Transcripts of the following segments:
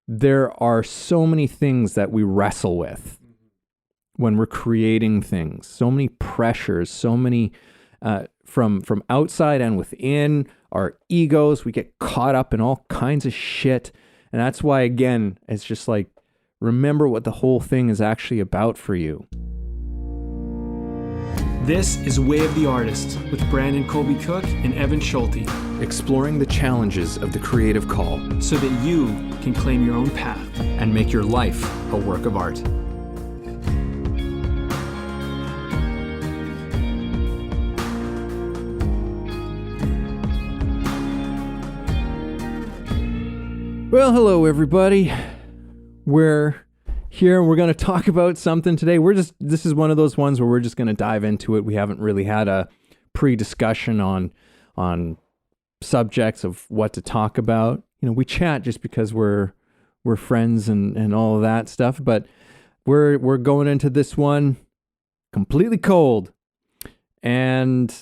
there are so many things that we wrestle with when we're creating things, so many pressures, so many from outside and within, our egos, we get caught up in all kinds of shit. And that's why, again, it's just like, remember what the whole thing is actually about for you. This is Way of the Artist with Brandon Colby Cook and Evan Schulte. Exploring the challenges of the creative call so that you can claim your own path and make your life a work of art. Well, hello everybody. We're here and we're going to talk about something today. This is one of those ones where we're just going to dive into it. We haven't really had a pre-discussion on subjects of what to talk about. You know, we chat just because we're friends and all of that stuff, but we're going into this one completely cold. And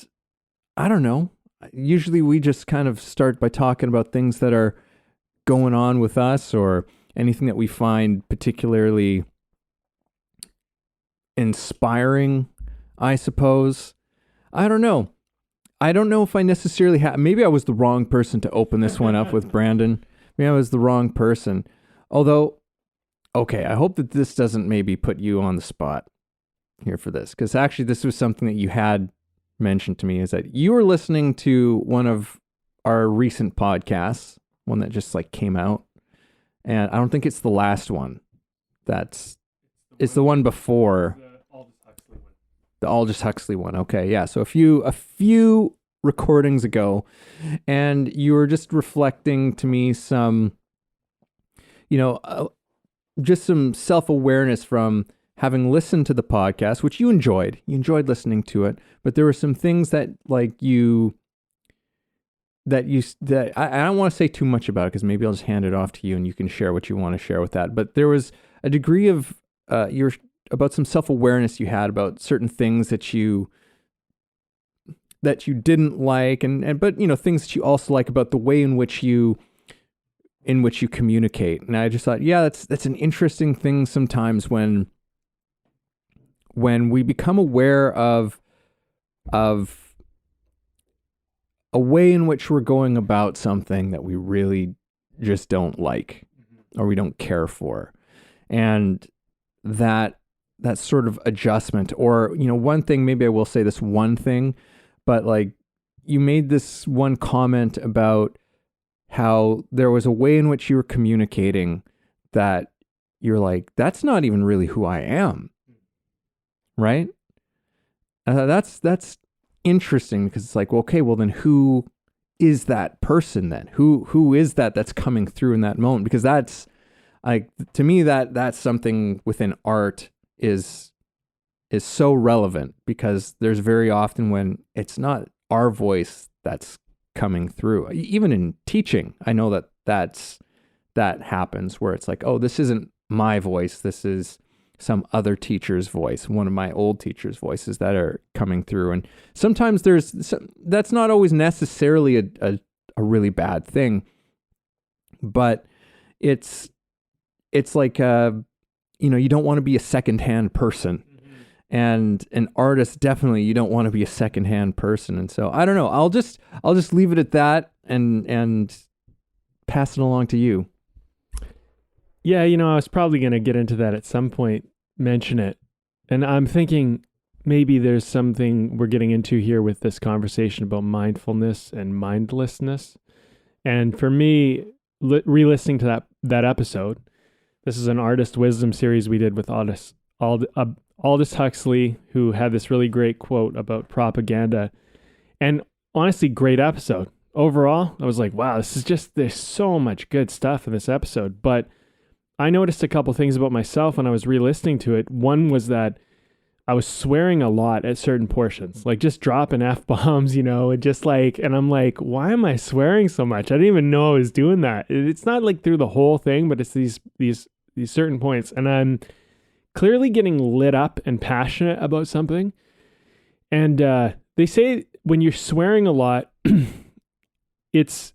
I don't know. Usually we just kind of start by talking about things that are going on with us or anything that we find particularly inspiring, I suppose. I don't know. I don't know if I necessarily have. Maybe I was the wrong person to open this one up with, Brandon. Maybe I was the wrong person. Although, okay, I hope that this doesn't maybe put you on the spot here for this. Because actually, this was something that you had mentioned to me, is that you were listening to one of our recent podcasts, one that just like came out. And I don't think it's the last one. It's the one before. The Aldous Huxley one. Okay, yeah. So a few recordings ago, and you were just reflecting to me some, just some self-awareness from having listened to the podcast, which you enjoyed. You enjoyed listening to it, but there were some things that I don't want to say too much about it because maybe I'll just hand it off to you and you can share what you want to share with that. But there was a degree of about some self-awareness you had about certain things that you didn't like, but things that you also like about the way in which you communicate. And I just thought, yeah, that's an interesting thing sometimes when we become aware of a way in which we're going about something that we really just don't like or we don't care for. And that sort of adjustment, or, one thing, maybe I will say this one thing, but like you made this one comment about how there was a way in which you were communicating that you're like, that's not even really who I am. Right? That's interesting because it's like, well, okay, well then who is that person then? Who is that's coming through in that moment? Because that's like, to me, that's something within art is so relevant, because there's very often when it's not our voice that's coming through. Even in teaching, I know that happens where it's like, oh, this isn't my voice. This is some other teacher's voice, one of my old teacher's voices that are coming through. And sometimes that's not always necessarily a really bad thing, but it's like, you don't want to be a secondhand person. And an artist, definitely, you don't want to be a secondhand person. And so I don't know, I'll just leave it at that and pass it along to you. Yeah, I was probably going to get into that at some point, mention it. And I'm thinking maybe there's something we're getting into here with this conversation about mindfulness and mindlessness. And for me, re-listening to that episode, this is an artist wisdom series we did with Aldous Huxley, who had this really great quote about propaganda. And honestly, great episode. Overall, I was like, wow, there's so much good stuff in this episode. But I noticed a couple things about myself when I was re-listening to it. One was that I was swearing a lot at certain portions, like just dropping F-bombs, and I'm like, why am I swearing so much? I didn't even know I was doing that. It's not like through the whole thing, but it's these certain points. And I'm clearly getting lit up and passionate about something. And they say when you're swearing a lot, it's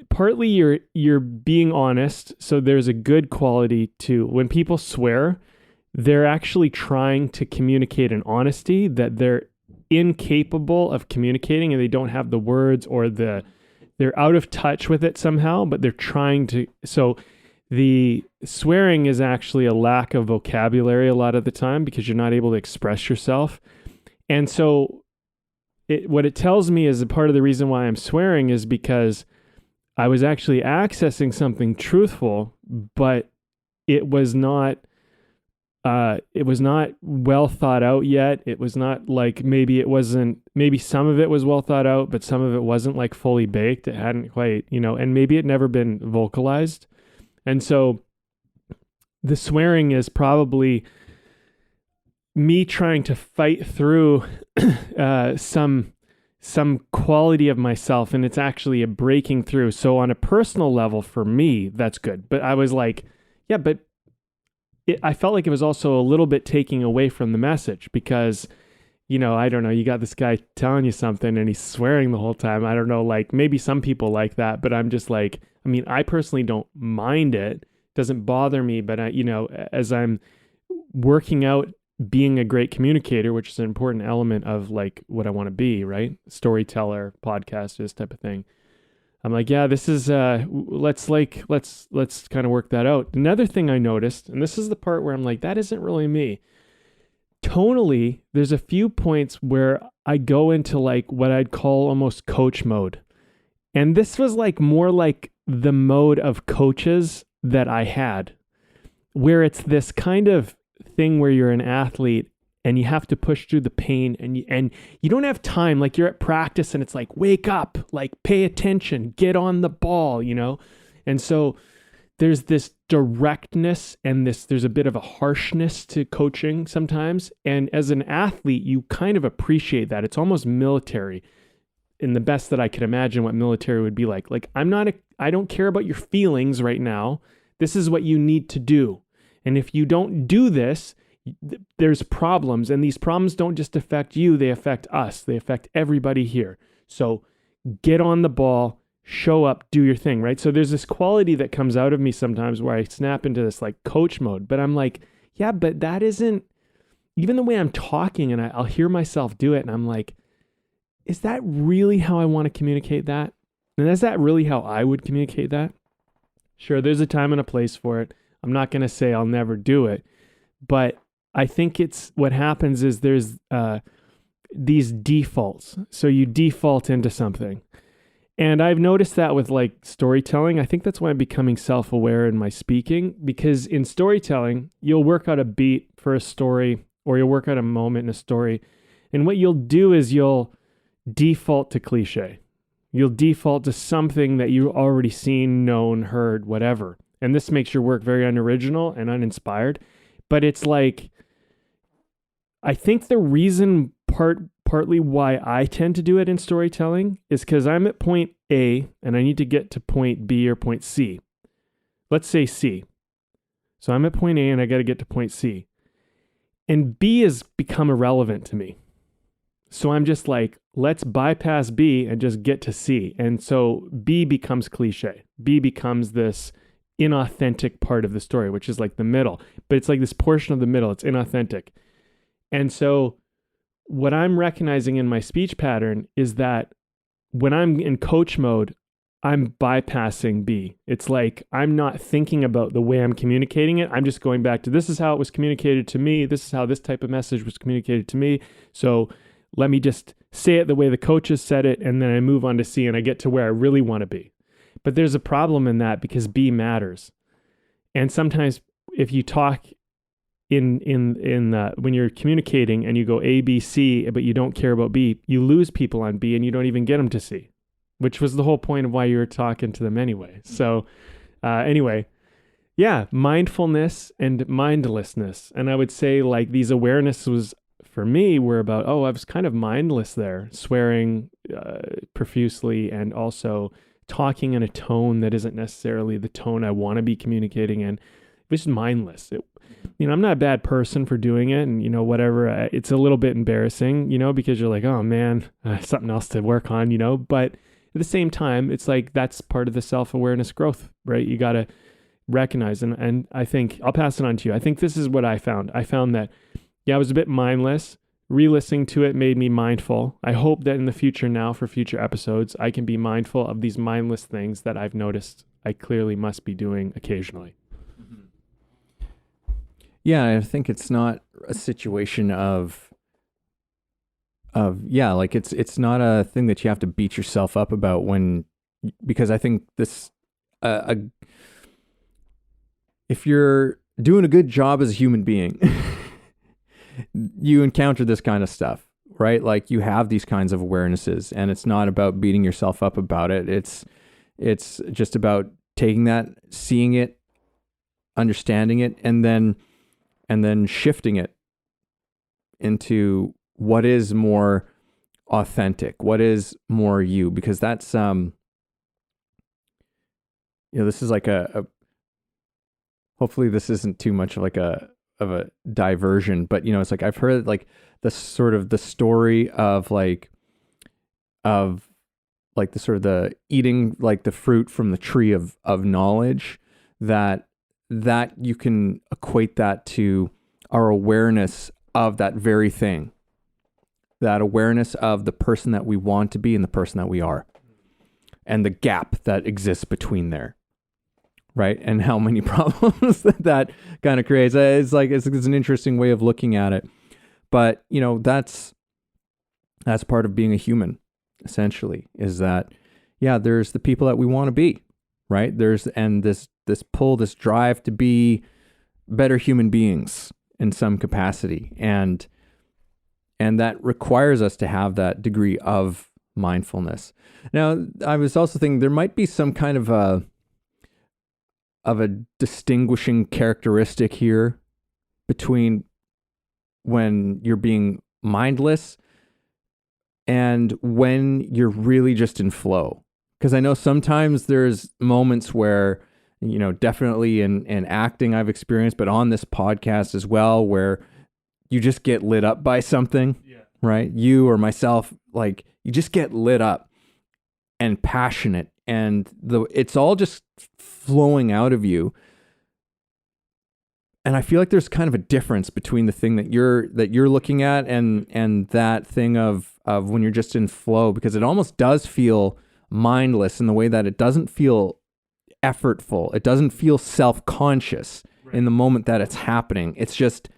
partly you're being honest. So there's a good quality to when people swear, they're actually trying to communicate an honesty that they're incapable of communicating, and they don't have the words, or they're out of touch with it somehow, but they're trying to. So the swearing is actually a lack of vocabulary a lot of the time because you're not able to express yourself. And so what it tells me is a part of the reason why I'm swearing is because I was actually accessing something truthful, but it was not well thought out yet. It was not like, maybe some of it was well thought out, but some of it wasn't like fully baked. It hadn't quite, and maybe it never been vocalized. And so the swearing is probably me trying to fight through some quality of myself, and it's actually a breaking through. So on a personal level for me, that's good. But I was like, yeah, but I felt like it was also a little bit taking away from the message because, I don't know, you got this guy telling you something and he's swearing the whole time. I don't know, like maybe some people like that, but I'm just like, I personally don't mind it. It doesn't bother me, but as I'm working out being a great communicator, which is an important element of like what I want to be, right? Storyteller, podcaster, this type of thing. I'm like, yeah, this is, let's kind of work that out. Another thing I noticed, and this is the part where I'm like, that isn't really me. Tonally, there's a few points where I go into like what I'd call almost coach mode. And this was like more like the mode of coaches that I had, where it's this kind of thing where you're an athlete and you have to push through the pain and you don't have time. Like you're at practice and it's like, wake up, like pay attention, get on the ball, And so there's this directness and there's a bit of a harshness to coaching sometimes. And as an athlete, you kind of appreciate that. It's almost military in the best that I could imagine what military would be like. Like I don't care about your feelings right now. This is what you need to do. And if you don't do this, there's problems, and these problems don't just affect you, they affect us. They affect everybody here. So get on the ball, show up, do your thing, right? So there's this quality that comes out of me sometimes where I snap into this like coach mode, but I'm like, yeah, but that isn't, even the way I'm talking and I'll hear myself do it and I'm like, is that really how I want to communicate that? And is that really how I would communicate that? Sure, there's a time and a place for it. I'm not going to say I'll never do it, but I think it's what happens is there's these defaults. So you default into something. And I've noticed that with like storytelling. I think that's why I'm becoming self-aware in my speaking, because in storytelling, you'll work out a beat for a story or you'll work out a moment in a story. And what you'll do is you'll default to cliche. You'll default to something that you've already seen, known, heard, whatever. And this makes your work very unoriginal and uninspired. But it's like, I think the reason partly why I tend to do it in storytelling is because I'm at point A and I need to get to point B or point C. Let's say C. So I'm at point A and I got to get to point C. And B has become irrelevant to me. So I'm just like, let's bypass B and just get to C. And so B becomes cliche. B becomes this inauthentic part of the story, which is like the middle. But it's like this portion of the middle. It's inauthentic. And so what I'm recognizing in my speech pattern is that when I'm in coach mode, I'm bypassing B. It's like I'm not thinking about the way I'm communicating it. I'm just going back to this is how it was communicated to me. This is how this type of message was communicated to me. So let me just say it the way the coaches said it, and then I move on to C and I get to where I really want to be. But there's a problem in that because B matters. And sometimes if you talk in when you're communicating and you go A, B, C, but you don't care about B, you lose people on B and you don't even get them to C, which was the whole point of why you were talking to them anyway. So anyway, yeah, mindfulness and mindlessness. And I would say like these awarenesses for me were about, I was kind of mindless there, swearing profusely and also talking in a tone that isn't necessarily the tone I want to be communicating in. It was mindless. I'm not a bad person for doing it and, whatever. It's a little bit embarrassing, because you're like, oh man, something else to work on, but at the same time, it's like that's part of the self-awareness growth, right? You got to recognize. And I think I'll pass it on to you. I think this is what I found. I found that, I was a bit mindless. Re-listening to it made me mindful. I hope that in the future now, for future episodes, I can be mindful of these mindless things that I've noticed I clearly must be doing occasionally. Yeah, I think it's not a situation of like it's not a thing that you have to beat yourself up about because I think this if you're doing a good job as a human being, you encounter this kind of stuff, right? Like you have these kinds of awarenesses, and it's not about beating yourself up about it. It's just about taking that, seeing it, understanding it, and then shifting it into what is more authentic, what is more you, because that's this is like a hopefully this isn't too much of like a diversion, but it's like I've heard like the sort of the story of the sort of the eating like the fruit from the tree of knowledge, that you can equate that to our awareness of that very thing, that awareness of the person that we want to be and the person that we are, and the gap that exists between there, right? And how many problems that kind of creates. It's like it's an interesting way of looking at it, but that's part of being a human, essentially, is that there's the people that we want to be, right? There's this pull, this drive to be better human beings in some capacity, and that requires us to have that degree of mindfulness. Now, I was also thinking there might be some kind of a distinguishing characteristic here between when you're being mindless and when you're really just in flow. Because I know sometimes there's moments where, definitely in acting I've experienced, but on this podcast as well, where you just get lit up by something, right? You or myself, like you just get lit up and passionate, and it's all just flowing out of you. And I feel like there's kind of a difference between the thing that you're looking at and that thing of when you're just in flow, because it almost does feel mindless in the way that it doesn't feel effortful. It doesn't feel self-conscious in the moment that it's happening. It's just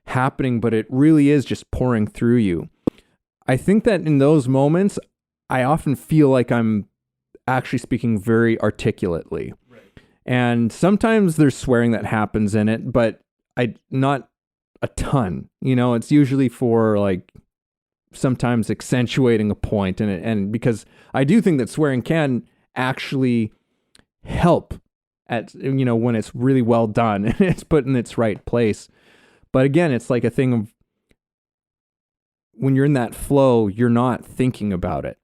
happening, but it really is just pouring through you. I think that in those moments, I often feel like I'm actually speaking very articulately. Right. And sometimes there's swearing that happens in it, but not a ton. It's usually for like sometimes accentuating a point, and because I do think that swearing can actually help at when it's really well done and it's put in its right place. But again, it's like a thing of when you're in that flow, you're not thinking about it.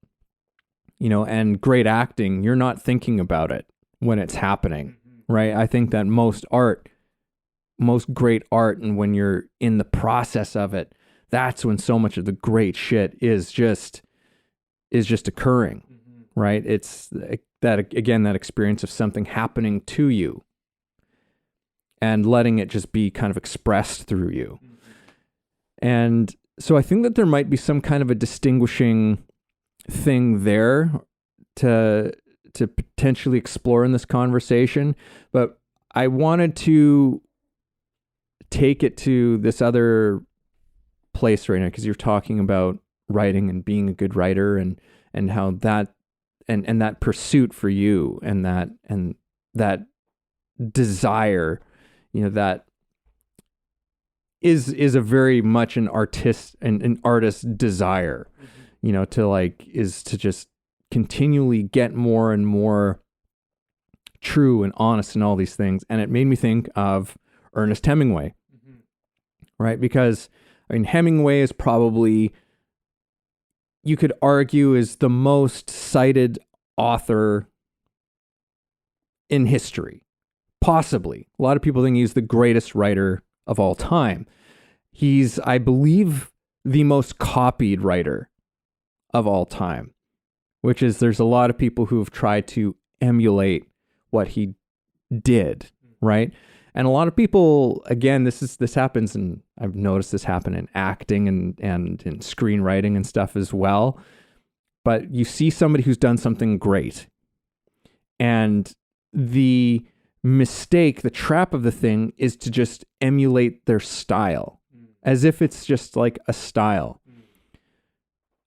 And great acting, you're not thinking about it when it's happening, right? I think that most great art, and when you're in the process of it, that's when so much of the great shit is just occurring, right? It's that, again, that experience of something happening to you and letting it just be kind of expressed through you. And so I think that there might be some kind of a distinguishing thing there to potentially explore in this conversation, but I wanted to take it to this other place right now, because you're talking about writing and being a good writer, and how that and that pursuit for you, and that desire, that is a very much an artist's desire, to just continually get more and more true and honest and all these things. And it made me think of Ernest Hemingway, right? Because Hemingway is probably, you could argue, is the most cited author in history, possibly. A lot of people think he's the greatest writer of all time. He's, I believe, the most copied writer of all time. which is there's a lot of people who have tried to emulate what he did, right? And a lot of people, again, this happens, and I've noticed this happen in acting and in screenwriting and stuff as well. But you see somebody who's done something great, and the mistake, the trap of the thing is to just emulate their style as if it's just like a style.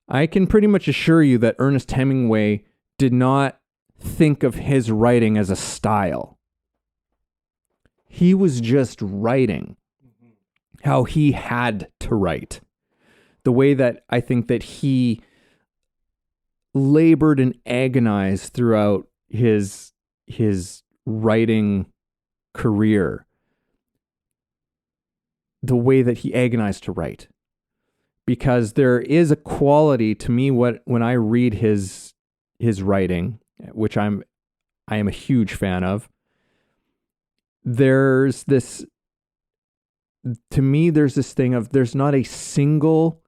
I can pretty much assure you that Ernest Hemingway did not think of his writing as a style. He was just writing how he had to write. The way that I think that he labored and agonized throughout his writing career, the way that he agonized to write, because there is a quality to me when I read his writing, which I am a huge fan of. There's this thing of there's not a single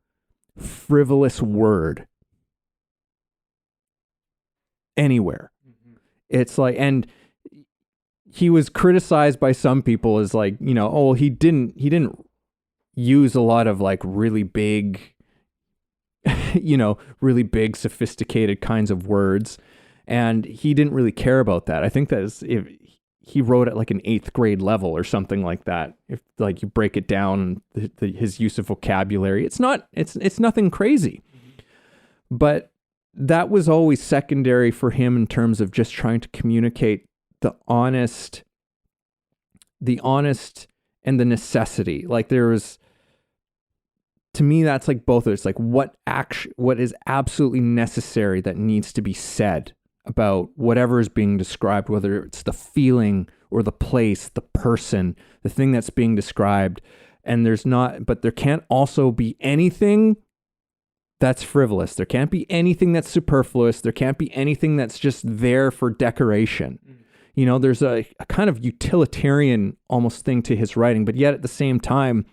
frivolous word anywhere. It's like, and he was criticized by some people as like, he didn't use a lot of like really big, really big sophisticated kinds of words, and he didn't really care about that. I think that if he wrote at like an 8th grade level or something like that, if like you break it down, his use of vocabulary, it's nothing crazy, but that was always secondary for him in terms of just trying to communicate the honest and the necessity. Like there was, to me, that's like both of it. It's like what is absolutely necessary that needs to be said about whatever is being described, whether it's the feeling or the place, the person, the thing that's being described. And but there can't also be anything that's frivolous. There can't be anything that's superfluous. There can't be anything that's just there for decoration. There's a kind of utilitarian almost thing to his writing, but yet at the same time,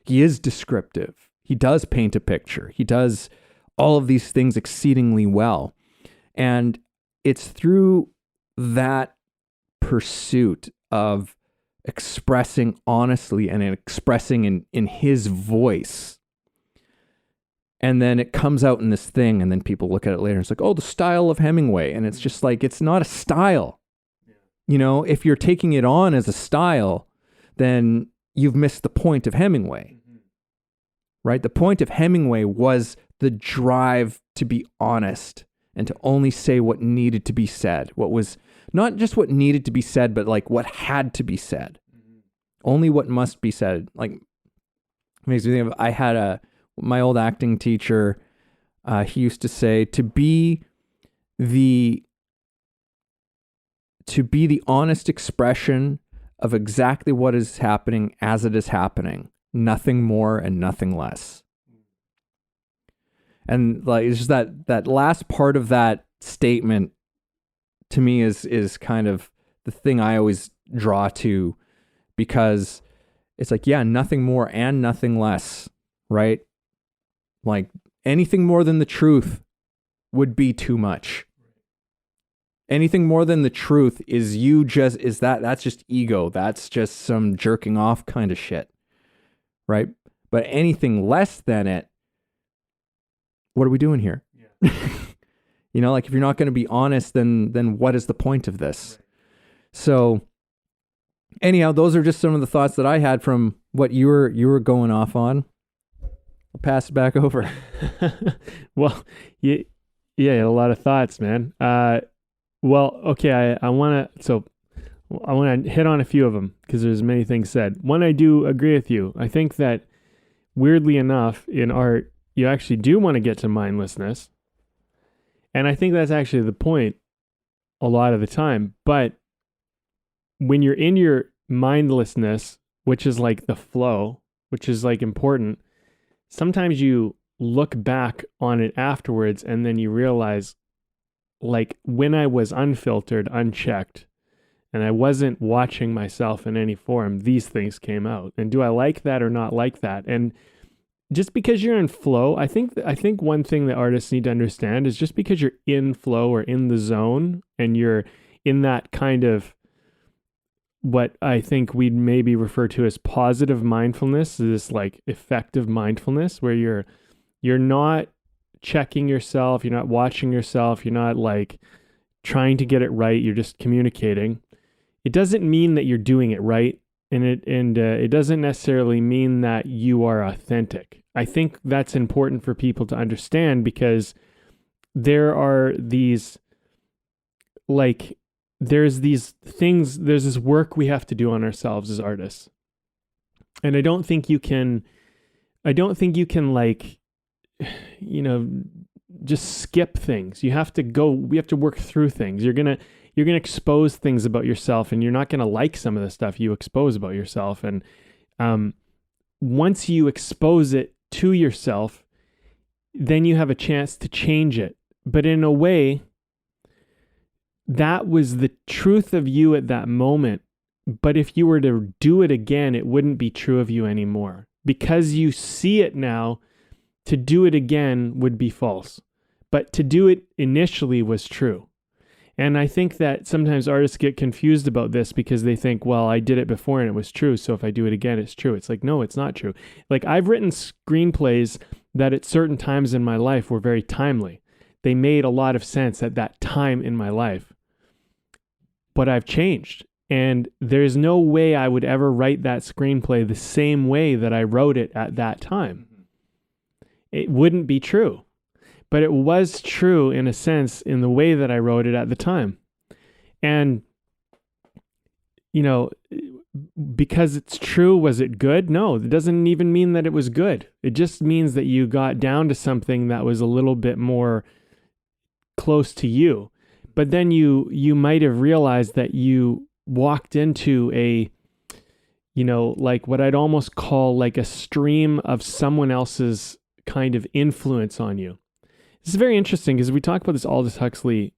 he is descriptive. He does paint a picture. He does all of these things exceedingly well. And it's through that pursuit of expressing honestly and expressing in his voice. And then it comes out in this thing, and then people look at it later and it's like, oh, the style of Hemingway. And it's just like, it's not a style. If you're taking it on as a style, then you've missed the point of Hemingway, right? The point of Hemingway was the drive to be honest and to only say what needed to be said. What was not just what needed to be said, but like what had to be said. Only what must be said. Like, makes me think of, I had my old acting teacher, he used to say, to be the honest expression of exactly what is happening as it is happening, nothing more and nothing less. And like, it's just that last part of that statement to me is kind of the thing I always draw to, because it's like, yeah, nothing more and nothing less, right? Like anything more than the truth would be too much. Anything more than the truth that's just ego. That's just some jerking off kind of shit. Right? But anything less than it, what are we doing here? Yeah. Like if you're not going to be honest, then what is the point of this? Right. So anyhow, those are just some of the thoughts that I had from what you were going off on. I'll pass it back over. Well, you had a lot of thoughts, man. Well, okay, I want to hit on a few of them because there's many things said. One, I do agree with you. I think that weirdly enough in art, you actually do want to get to mindlessness. And I think that's actually the point a lot of the time. But when you're in your mindlessness, which is like the flow, which is like important, sometimes you look back on it afterwards and then you realize, like when I was unfiltered, unchecked, and I wasn't watching myself in any form, these things came out. And do I like that or not like that? And just because you're in flow, I think one thing that artists need to understand is just because you're in flow or in the zone and you're in that kind of what I think we'd maybe refer to as positive mindfulness, this like effective mindfulness where you're not checking yourself, you're not watching yourself, you're not like trying to get it right, you're just communicating. It doesn't mean that you're doing it right, and it doesn't necessarily mean that you are authentic. I think that's important for people to understand because there are these like there's these things, there's this work we have to do on ourselves as artists. And I don't think you can like, you know, just skip things. We have to work through things. You're going to expose things about yourself, and you're not going to like some of the stuff you expose about yourself. And once you expose it to yourself, then you have a chance to change it. But in a way, that was the truth of you at that moment. But if you were to do it again, it wouldn't be true of you anymore. Because you see it now, to do it again would be false. But to do it initially was true. And I think that sometimes artists get confused about this because they think, well, I did it before and it was true, so if I do it again, it's true. It's like, no, it's not true. Like, I've written screenplays that at certain times in my life were very timely. They made a lot of sense at that time in my life. But I've changed. And there's no way I would ever write that screenplay the same way that I wrote it at that time. It wouldn't be true. But it was true in a sense in the way that I wrote it at the time. And, you know, because it's true, was it good? No, it doesn't even mean that it was good. It just means that you got down to something that was a little bit more close to you. But then you might have realized that you walked into a, you know, like what I'd almost call like a stream of someone else's kind of influence on you. This is very interesting because we talk about this Aldous Huxley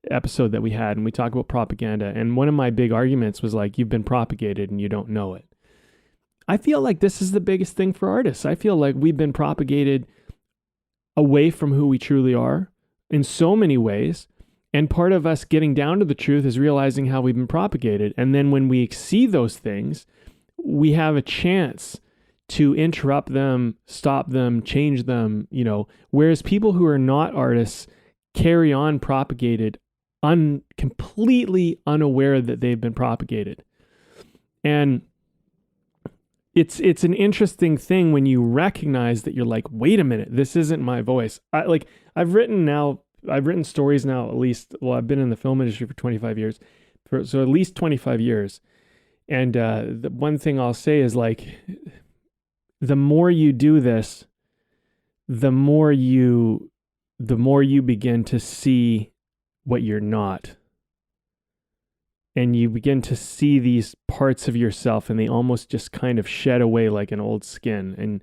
episode that we had, and we talk about propaganda. And one of my big arguments was like, you've been propagated and you don't know it. I feel like this is the biggest thing for artists. I feel like we've been propagated away from who we truly are in so many ways. And part of us getting down to the truth is realizing how we've been propagated. And then when we see those things, we have a chance to interrupt them, stop them, change them, you know, whereas people who are not artists carry on propagated, completely unaware that they've been propagated. And it's an interesting thing when you recognize that you're like, wait a minute, this isn't my voice. I've written stories now, at least, well, I've been in the film industry for 25 years, so at least 25 years. And the one thing I'll say is like, the more you do this, the more you begin to see what you're not. And you begin to see these parts of yourself, and they almost just kind of shed away like an old skin.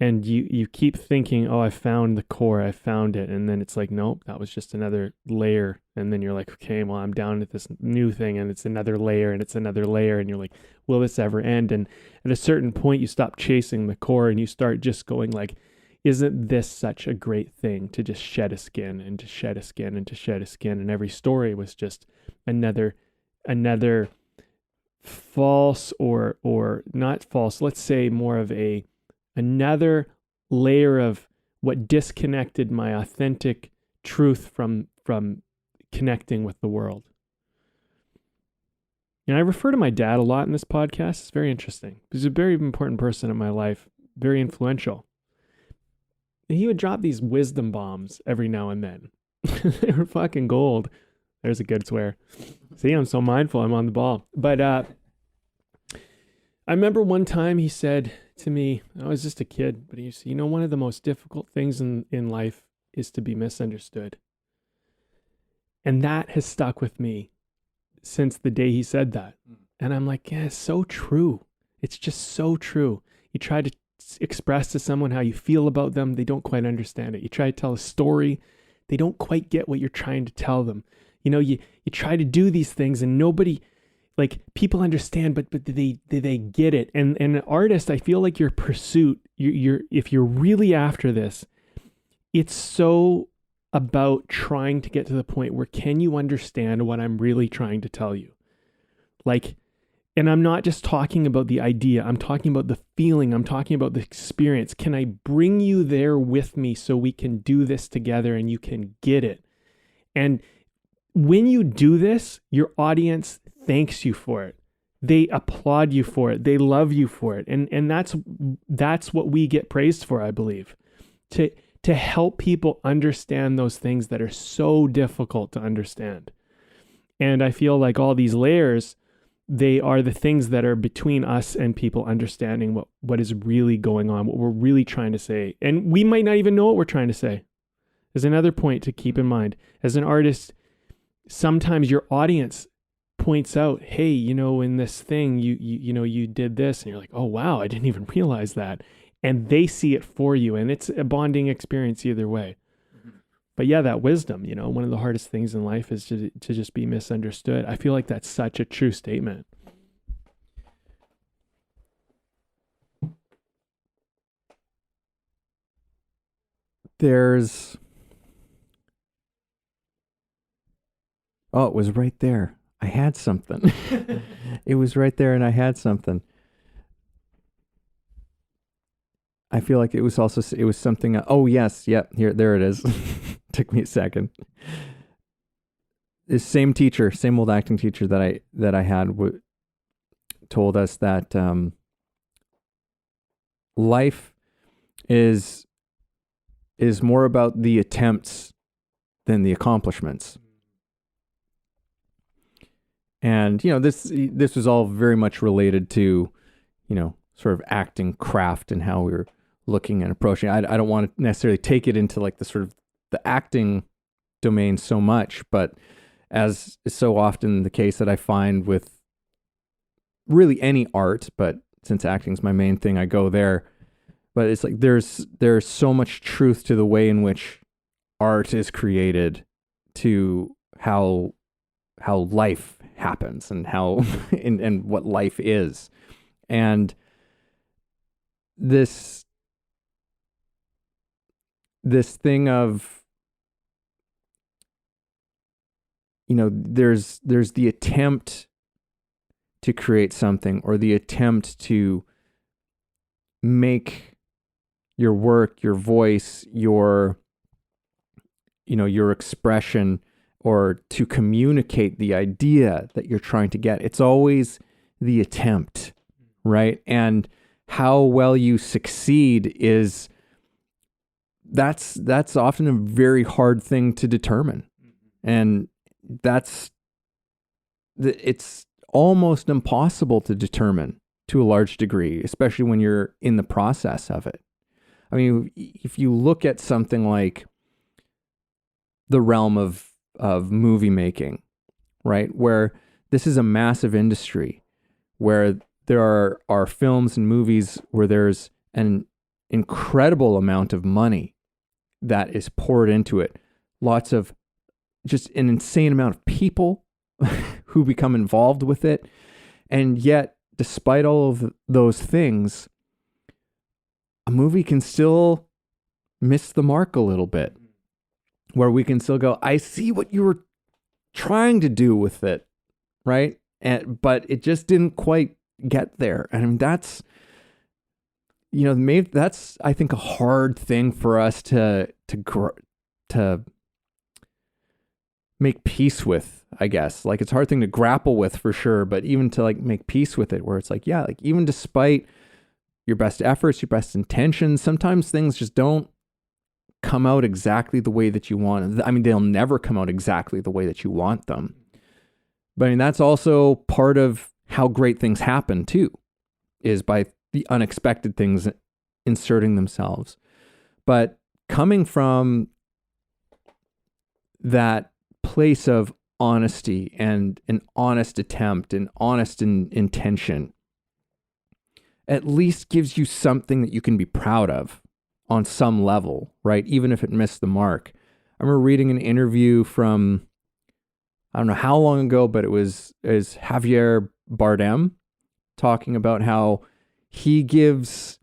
And you keep thinking, oh, I found the core, I found it. And then it's like, nope, that was just another layer. And then you're like, okay, well, I'm down at this new thing, and it's another layer, and it's another layer. And you're like, will this ever end? And at a certain point, you stop chasing the core, and you start just going like, isn't this such a great thing to just shed a skin and to shed a skin and to shed a skin? And every story was just another false or not false, let's say more of another layer of what disconnected my authentic truth from connecting with the world. And I refer to my dad a lot in this podcast. It's very interesting. He's a very important person in my life, very influential. And he would drop these wisdom bombs every now and then. They were fucking gold. There's a good swear. See, I'm so mindful. I'm on the ball. But I remember one time he said to me, I was just a kid, but he said, you know, one of the most difficult things in life is to be misunderstood. And that has stuck with me since the day he said that. And I'm like, yeah, it's so true. It's just so true. You try to express to someone how you feel about them, they don't quite understand it. You try to tell a story, they don't quite get what you're trying to tell them. You know, you try to do these things and nobody, like people understand, but do they get it? And an artist, I feel like your pursuit, you're if you're really after this, it's so about trying to get to the point where can you understand what I'm really trying to tell you? Like, and I'm not just talking about the idea, I'm talking about the feeling, I'm talking about the experience. Can I bring you there with me so we can do this together and you can get it? And when you do this, your audience thanks you for it. They applaud you for it. They love you for it. And that's what we get praised for, I believe. To help people understand those things that are so difficult to understand. And I feel like all these layers, they are the things that are between us and people understanding what is really going on, what we're really trying to say. And we might not even know what we're trying to say. There's another point to keep in mind. As an artist, sometimes your audience points out, hey, in this thing, you did this, and you're like, oh, wow, I didn't even realize that. And they see it for you, and it's a bonding experience either way. But yeah, that wisdom, one of the hardest things in life is to just be misunderstood. I feel like that's such a true statement. Oh, it was right there. I had something. It was right there and I had something. I feel like it was something. Oh yes. Yep. There it is. Took me a second. This same teacher, same old acting teacher that I had told us that life is more about the attempts than the accomplishments. And, this was all very much related to, sort of acting craft and how we were looking and approaching. I don't want to necessarily take it into like the sort of the acting domain so much, but as is so often the case that I find with really any art, but since acting is my main thing, I go there. But it's like there's so much truth to the way in which art is created to how life happens and how and what life is. And this thing of, there's the attempt to create something, or the attempt to make your work, your voice, your expression, or to communicate the idea that you're trying to get. It's always the attempt, right? And how well you succeed that's often a very hard thing to determine. And it's almost impossible to determine to a large degree, especially when you're in the process of it. I mean, if you look at something like the realm of movie making, right, where this is a massive industry, where there are films and movies where there's an incredible amount of money that is poured into it, lots of just an insane amount of people who become involved with it, and yet despite all of those things, a movie can still miss the mark a little bit, where we can still go, I see what you were trying to do with it, right? But it just didn't quite get there. And I mean, that's, maybe that's, I think, a hard thing for us to make peace with, I guess. Like, it's a hard thing to grapple with for sure, but even to like make peace with it, where it's like, yeah, like even despite your best efforts, your best intentions, sometimes things just don't come out exactly the way that you want. I mean, they'll never come out exactly the way that you want them. But I mean, that's also part of how great things happen too, is by the unexpected things inserting themselves. But coming from that place of honesty and an honest attempt and honest intention, at least gives you something that you can be proud of on some level, right? Even if it missed the mark. I remember reading an interview from, I don't know how long ago, but it was Javier Bardem talking about how he gives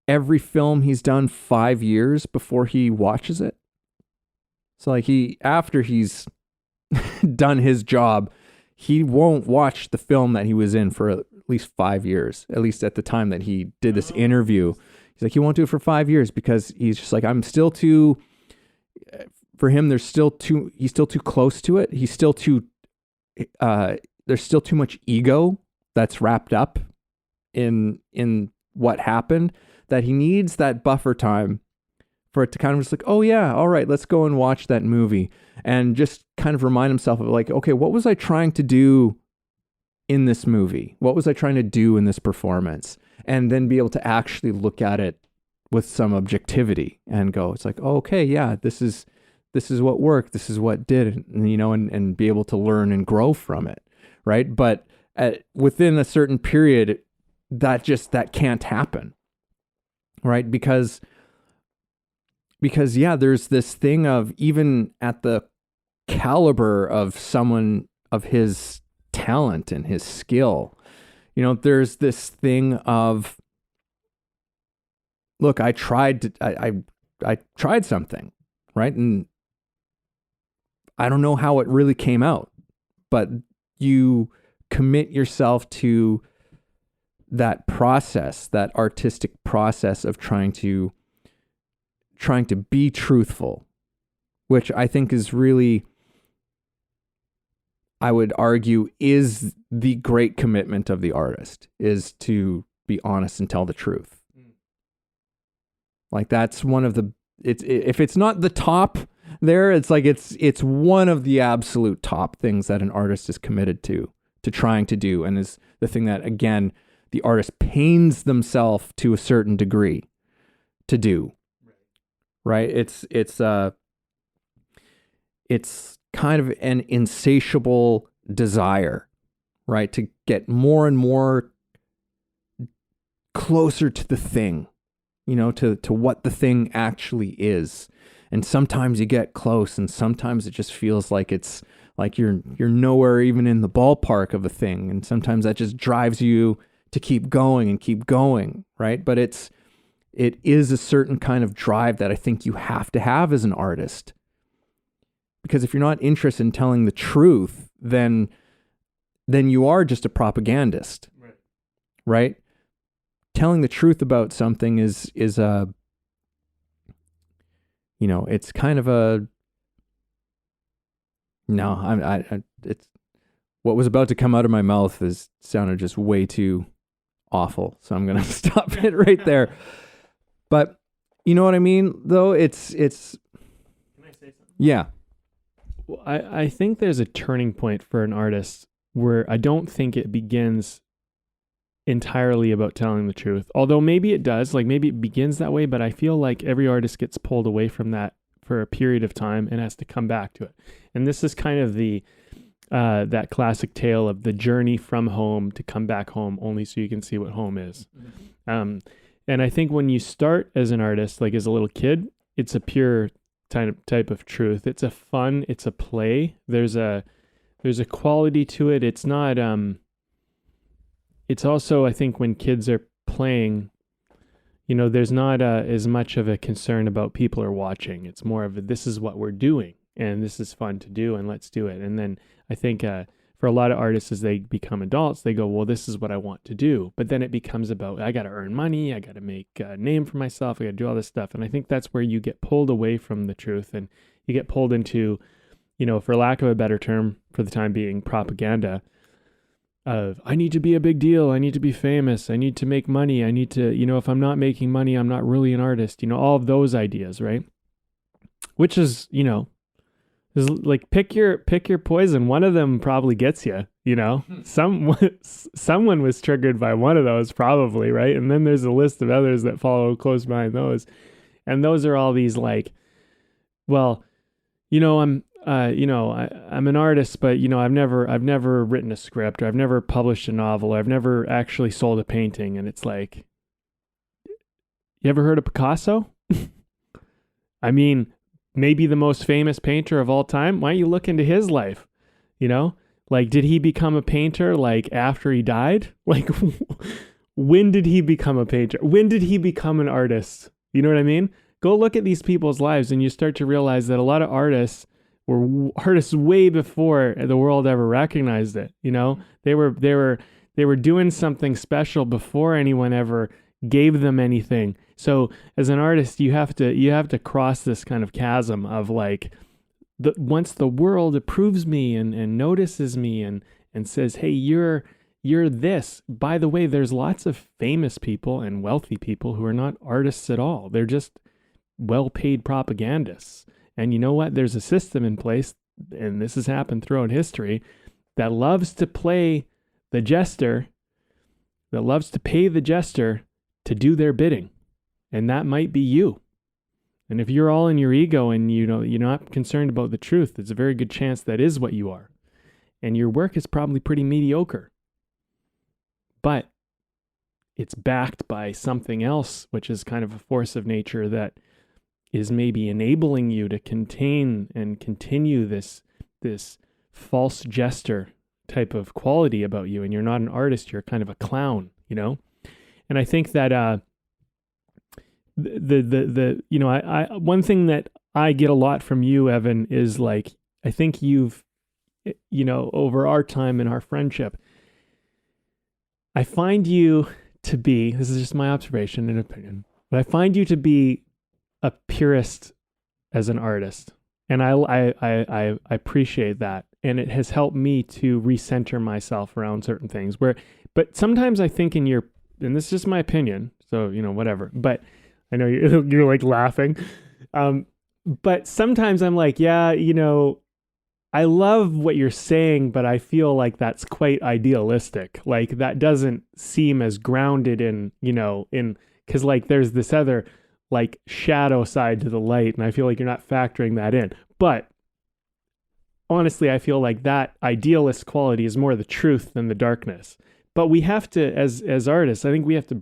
every film he's done 5 years before he watches it. So like after he's done his job, he won't watch the film that he was in for at least 5 years, at least at the time that he did this interview. He's like, he won't do it for 5 years because he's just like, for him, he's still too close to it. He's still too, there's still too much ego that's wrapped up in what happened, that he needs that buffer time for it to kind of just like, oh yeah, all right, let's go and watch that movie and just kind of remind himself of like, okay, what was I trying to do in this movie? What was I trying to do in this performance? And then be able to actually look at it with some objectivity and go, it's like, oh, okay, yeah, this is what worked. This is what did, and be able to learn and grow from it. Right. But within a certain period, that can't happen. Right. Because yeah, there's this thing of, even at the caliber of someone of his talent and his skill, there's this thing of, look, I tried something, right? And I don't know how it really came out, but you commit yourself to that process, that artistic process of trying to be truthful, which I think is really, I would argue, is the great commitment of the artist, is to be honest and tell the truth. Like that's one of the, if it's not the top there, it's like, it's one of the absolute top things that an artist is committed to trying to do. And is the thing that, again, the artist pains themselves to a certain degree to do. Right. It's kind of an insatiable desire, right? To get more and more closer to the thing, to what the thing actually is. And sometimes you get close, and sometimes it just feels like it's like you're nowhere even in the ballpark of a thing. And sometimes that just drives you to keep going and keep going, right? But it is a certain kind of drive that I think you have to have as an artist. Because if you're not interested in telling the truth, then you are just a propagandist, right? Telling the truth about something is a, it's kind of a, no, it's, what was about to come out of my mouth sounded just way too awful. So I'm going to stop it right there. But you know what I mean, though? It's. Can I say something? Yeah. Well, I think there's a turning point for an artist where I don't think it begins entirely about telling the truth. Although maybe it does, like maybe it begins that way, but I feel like every artist gets pulled away from that for a period of time and has to come back to it. And this is kind of the that classic tale of the journey from home to come back home only so you can see what home is. Mm-hmm. And I think when you start as an artist, like as a little kid, it's a pure type of truth. It's a play. There's a quality to it. It's not, it's also, I think when kids are playing, there's not as much of a concern about people are watching. It's more of this is what we're doing and this is fun to do and let's do it. And then I think, for a lot of artists, as they become adults, they go, well, this is what I want to do. But then it becomes about, I got to earn money. I got to make a name for myself. I got to do all this stuff. And I think that's where you get pulled away from the truth, and you get pulled into, for lack of a better term for the time being, propaganda of, I need to be a big deal. I need to be famous. I need to make money. I need to, if I'm not making money, I'm not really an artist. All of those ideas, right? Which is, is like pick your poison. One of them probably gets you, someone was triggered by one of those probably, right? And then there's a list of others that follow close behind those. And those are all these like, well, I'm an artist, but I've never written a script, or I've never published a novel, or I've never actually sold a painting. And it's like, you ever heard of Picasso? I mean, maybe the most famous painter of all time. Why don't you look into his life? You know, like, did he become a painter like after he died? Like, when did he become a painter? When did he become an artist? You know what I mean? Go look at these people's lives and you start to realize that a lot of artists were artists way before the world ever recognized it. You know, they were doing something special before anyone ever gave them anything. So as an artist, you have to cross this kind of chasm of like, once the world approves me and notices me and says, hey, you're this. By the way, there's lots of famous people and wealthy people who are not artists at all. They're just well-paid propagandists. And you know what? There's a system in place, and this has happened throughout history, that loves to play the jester, that loves to pay the jester to do their bidding. And that might be you. And if you're all in your ego and you're not concerned about the truth, there's a very good chance that is what you are. And your work is probably pretty mediocre. But it's backed by something else, which is kind of a force of nature that is maybe enabling you to contain and continue this false jester type of quality about you. And you're not an artist, you're kind of a clown, you know? And I think that I one thing that I get a lot from you, Evan, is like, I think you've, over our time and our friendship, I find you to be, this is just my observation and opinion, but I find you to be a purist as an artist. And I appreciate that. And it has helped me to recenter myself around certain things but sometimes I think and this is just my opinion, so, whatever, but I know you're like laughing. But sometimes I'm like, yeah, I love what you're saying, but I feel like that's quite idealistic. Like that doesn't seem as grounded in, because like there's this other like shadow side to the light, and I feel like you're not factoring that in. But honestly, I feel like that idealist quality is more the truth than the darkness. But we have to, as artists, I think we have to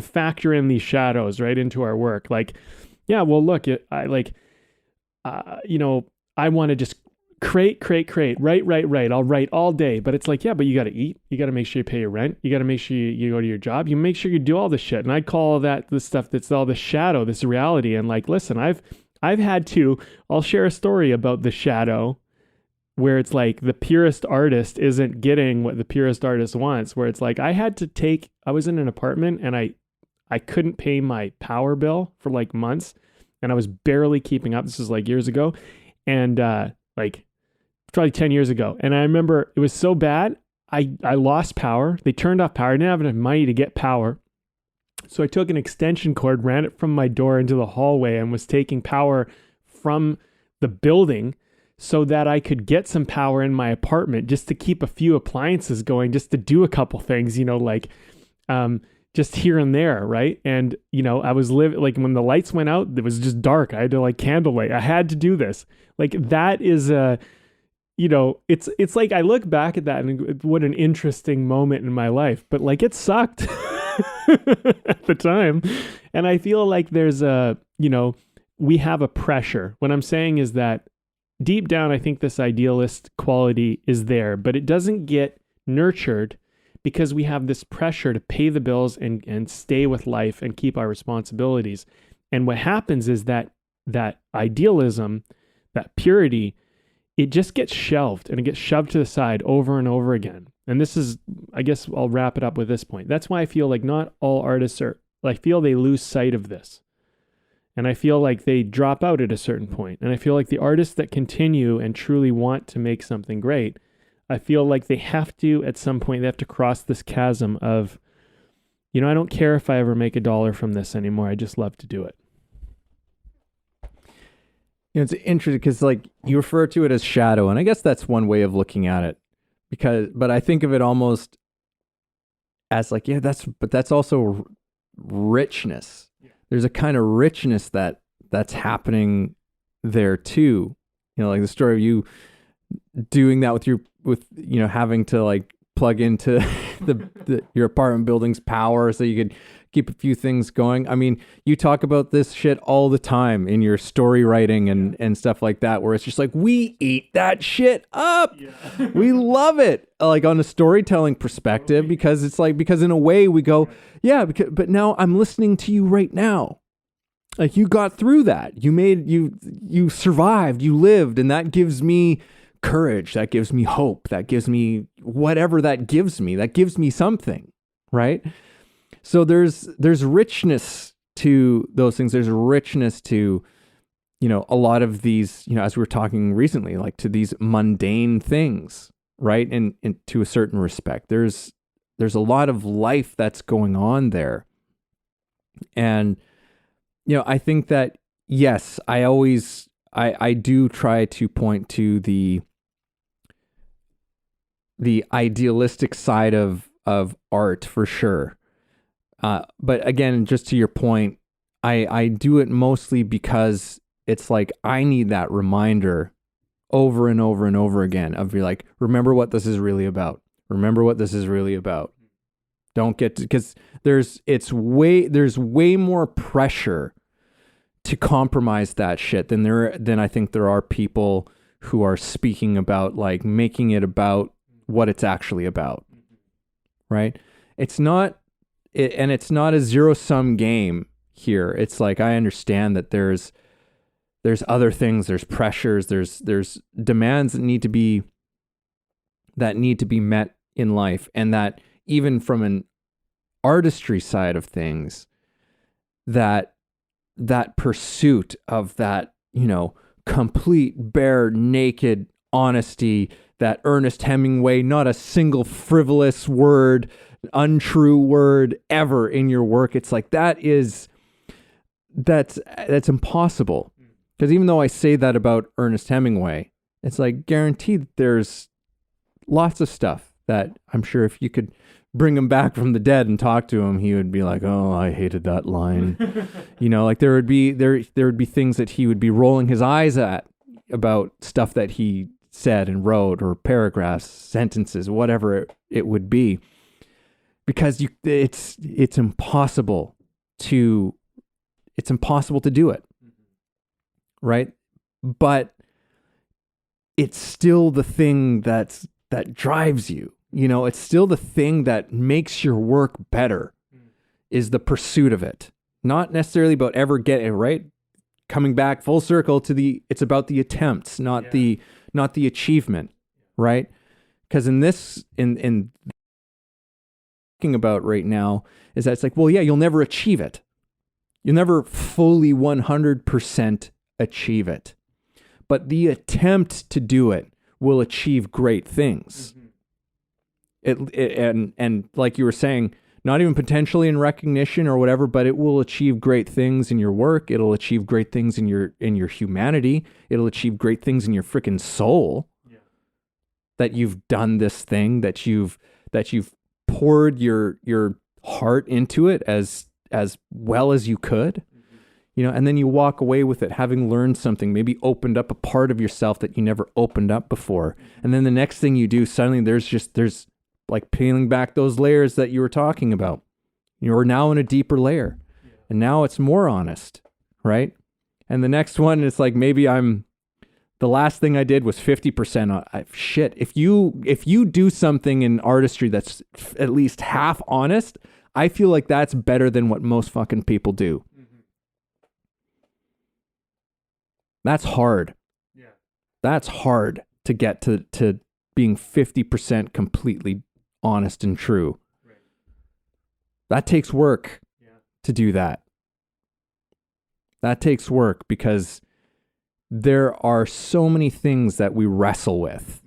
factor in these shadows right into our work. Like, yeah, well, look, I want to just create, write. I'll write all day. But it's like, yeah, but you got to eat. You got to make sure you pay your rent. You got to make sure you go to your job. You make sure you do all this shit. And I call that the stuff that's all the shadow, this reality. And like, listen, I'll share a story about the shadow where it's like the purest artist isn't getting what the purest artist wants, where it's like I was in an apartment and I couldn't pay my power bill for like months and I was barely keeping up. This was like years ago. And like probably 10 years ago. And I remember it was so bad. I lost power. They turned off power. I didn't have enough money to get power. So I took an extension cord, ran it from my door into the hallway and was taking power from the building so that I could get some power in my apartment just to keep a few appliances going, just to do a couple things, just here and there, right? And, I was living, like when the lights went out, it was just dark. I had to like candlelight. I had to do this. Like that is it's like I look back at that and what an interesting moment in my life, but like it sucked at the time. And I feel like there's we have a pressure. What I'm saying is that deep down, I think this idealist quality is there, but it doesn't get nurtured because we have this pressure to pay the bills and stay with life and keep our responsibilities. And what happens is that idealism, that purity, it just gets shelved and it gets shoved to the side over and over again. And this is, I guess I'll wrap it up with this point. That's why I feel like not all artists I feel they lose sight of this. And I feel like they drop out at a certain point. And I feel like the artists that continue and truly want to make something great, I feel like they have to, at some point, they have to cross this chasm of, I don't care if I ever make $1 from this anymore. I just love to do it. It's interesting because like you refer to it as shadow. And I guess that's one way of looking at it but I think of it almost as like, yeah, that's also richness. There's a kind of richness that's happening there too. Like the story of you doing that with having to like plug into your apartment building's power so you could keep a few things going. I mean, you talk about this shit all the time in your story writing and stuff like that, where it's just like, we eat that shit up. Yeah. We love it. Like on a storytelling perspective, because it's like, because in a way we go, yeah, but now I'm listening to you right now. Like you got through that. You survived, you lived, and that gives me courage. That gives me hope. That gives me whatever that gives me something, right? So there's richness to those things. There's richness to, a lot of these, as we were talking recently, like to these mundane things, right? And to a certain respect, there's a lot of life that's going on there. And, I think that, yes, I do try to point to the idealistic side of art for sure. But again, just to your point, I do it mostly because it's like I need that reminder over and over and over again of be like, remember what this is really about. Remember what this is really about. Don't get to, because there's way more pressure to compromise that shit than I think there are people who are speaking about like making it about what it's actually about. Right? It's not a zero-sum game here. It's like, I understand that there's other things, there's pressures, there's demands that need to be met in life, and that even from an artistry side of things, that pursuit of that, complete, bare, naked honesty, that Ernest Hemingway, not a single frivolous word, untrue word ever in your work. It's like, that's impossible. Because even though I say that about Ernest Hemingway, it's like guaranteed there's lots of stuff that I'm sure if you could bring him back from the dead and talk to him, he would be like, oh, I hated that line. Like there would be things that he would be rolling his eyes at about stuff that he said and wrote, or paragraphs, sentences, whatever it would be. Because it's impossible to do it, right? But it's still the thing that drives you. It's still the thing that makes your work better, is the pursuit of it. Not necessarily about ever getting it right. Coming back full circle to it's about the attempts, not the achievement, right? Because in talking about right now is that it's like, well, yeah, you'll never achieve it. You'll never fully 100% achieve it. But the attempt to do it will achieve great things. And like you were saying, not even potentially in recognition or whatever, but it will achieve great things in your work. It'll achieve great things in your humanity. It'll achieve great things in your freaking soul. Yeah. That you've done this thing, that you've poured your heart into it as well as you could. And then you walk away with it having learned something, maybe opened up a part of yourself that you never opened up before. And then the next thing you do, suddenly there's like peeling back those layers that you were talking about. You're now in a deeper layer, and now it's more honest, right? And the next one is like, maybe the last thing I did was 50% shit. If you do something in artistry that's at least half honest, I feel like that's better than what most fucking people do. That's hard. Yeah. That's hard to get to being 50% completely honest and true. Right. That takes work to do that. That takes work because there are so many things that we wrestle with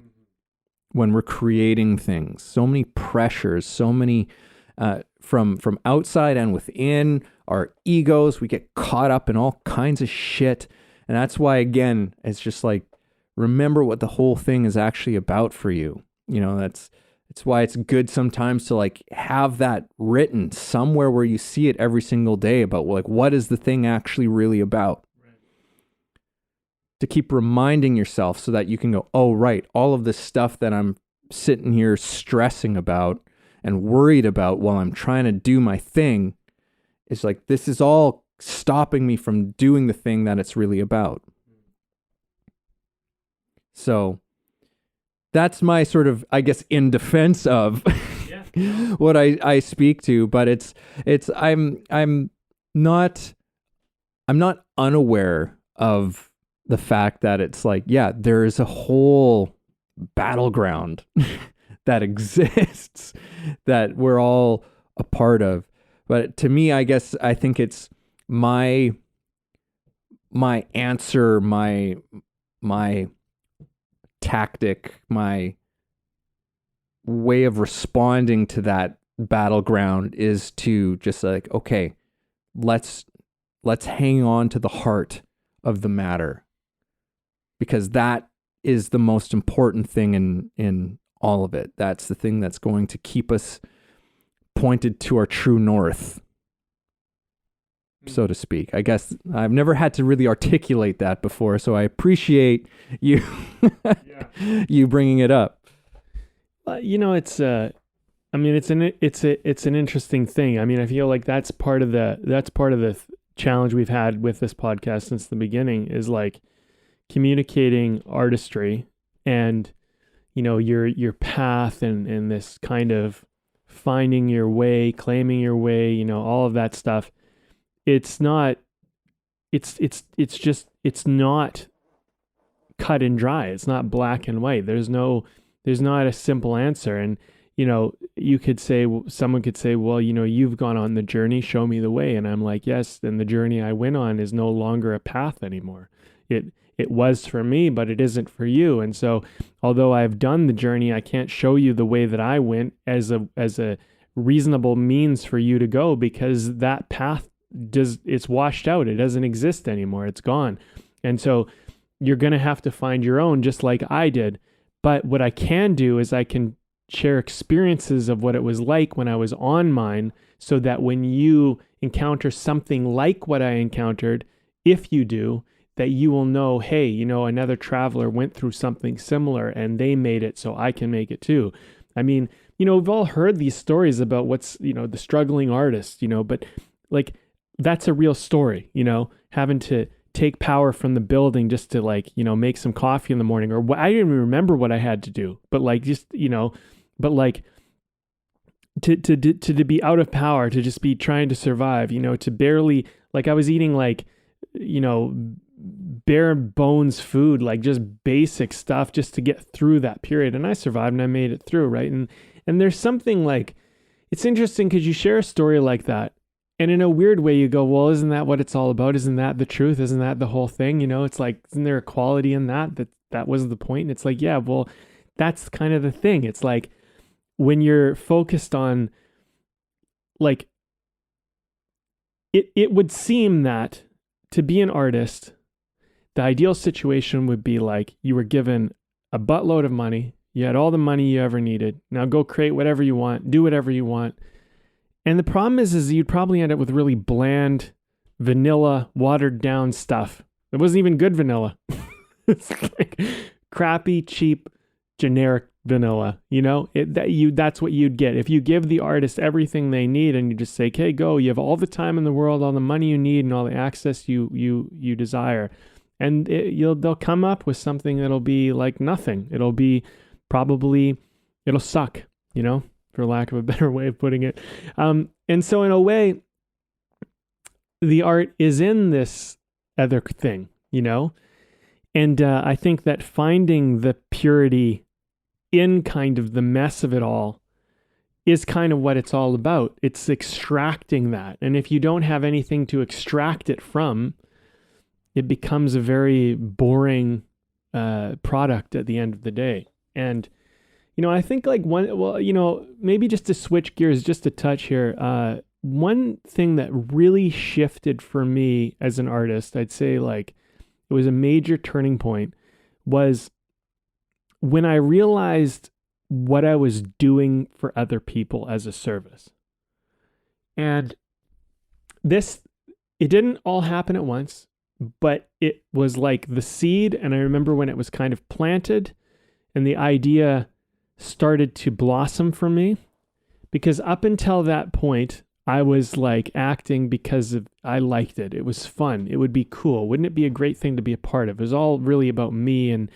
when we're creating things. So many pressures, so many from outside and within, our egos. We get caught up in all kinds of shit. And that's why, again, it's just like, remember what the whole thing is actually about for you. That's why it's good sometimes to like have that written somewhere where you see it every single day about like, what is the thing actually really about? Right. To keep reminding yourself so that you can go, oh, right, all of this stuff that I'm sitting here stressing about and worried about while I'm trying to do my thing, it's like, this is all stopping me from doing the thing that it's really about. So that's my sort of, I guess, in defense of what I speak to, but I'm not unaware of the fact that it's like, yeah, there is a whole battleground that exists that we're all a part of. But to me, I guess, I think it's my answer, my tactic, my way of responding to that battleground is to just like, okay, let's hang on to the heart of the matter, because that is the most important thing in all of it. That's the thing that's going to keep us pointed to our true north, so to speak. I guess I've never had to really articulate that before, so I appreciate you you bringing it up. It's I mean, it's an interesting thing. I mean, I feel like that's part of the challenge we've had with this podcast since the beginning, is like communicating artistry and, your path and this kind of finding your way, claiming your way, all of that stuff. It's not cut and dry. It's not black and white. There's not a simple answer. And, someone could say, well, you've gone on the journey, show me the way. And I'm like, yes. And the journey I went on is no longer a path anymore. It was for me, but it isn't for you. And so although I've done the journey, I can't show you the way that I went as a reasonable means for you to go, because that path it's washed out. It doesn't exist anymore. It's gone. And so you're going to have to find your own, just like I did. But what I can do is I can share experiences of what it was like when I was on mine, so that when you encounter something like what I encountered, if you do, that you will know, hey, another traveler went through something similar and they made it, so I can make it too. I mean, we've all heard these stories about what's, the struggling artist, but like, that's a real story, having to take power from the building just to like, make some coffee in the morning, or I didn't even remember what I had to do, but like, just, but like to be out of power, to just be trying to survive, to barely, like I was eating like, bare bones food, like just basic stuff just to get through that period. And I survived and I made it through. Right. And there's something like, it's interesting because you share a story like that, and in a weird way you go, well, isn't that what it's all about? Isn't that the truth? Isn't that the whole thing? It's like, isn't there a quality in that was the point? And it's like, yeah, well, that's kind of the thing. It's like, when you're focused on, like, it would seem that to be an artist, the ideal situation would be like, you were given a buttload of money, you had all the money you ever needed, now go create whatever you want, do whatever you want. And the problem is you'd probably end up with really bland, vanilla, watered down stuff. It wasn't even good vanilla. It's like crappy, cheap, generic vanilla. That's what you'd get if you give the artist everything they need and you just say, okay, go. You have all the time in the world, all the money you need, and all the access you desire, and they'll come up with something that'll be like nothing. It'll suck. For lack of a better way of putting it. And so in a way, the art is in this other thing, and I think that finding the purity in kind of the mess of it all is kind of what it's all about. It's extracting that. And if you don't have anything to extract it from, it becomes a very boring product at the end of the day. And I think like maybe just to switch gears just a touch here, one thing that really shifted for me as an artist, I'd say like it was a major turning point, was when I realized what I was doing for other people as a service. And it didn't all happen at once, but it was like the seed. And I remember when it was kind of planted and the idea started to blossom for me, because up until that point, I was like acting because I liked it. It was fun. It would be cool. Wouldn't it be a great thing to be a part of? It was all really about me and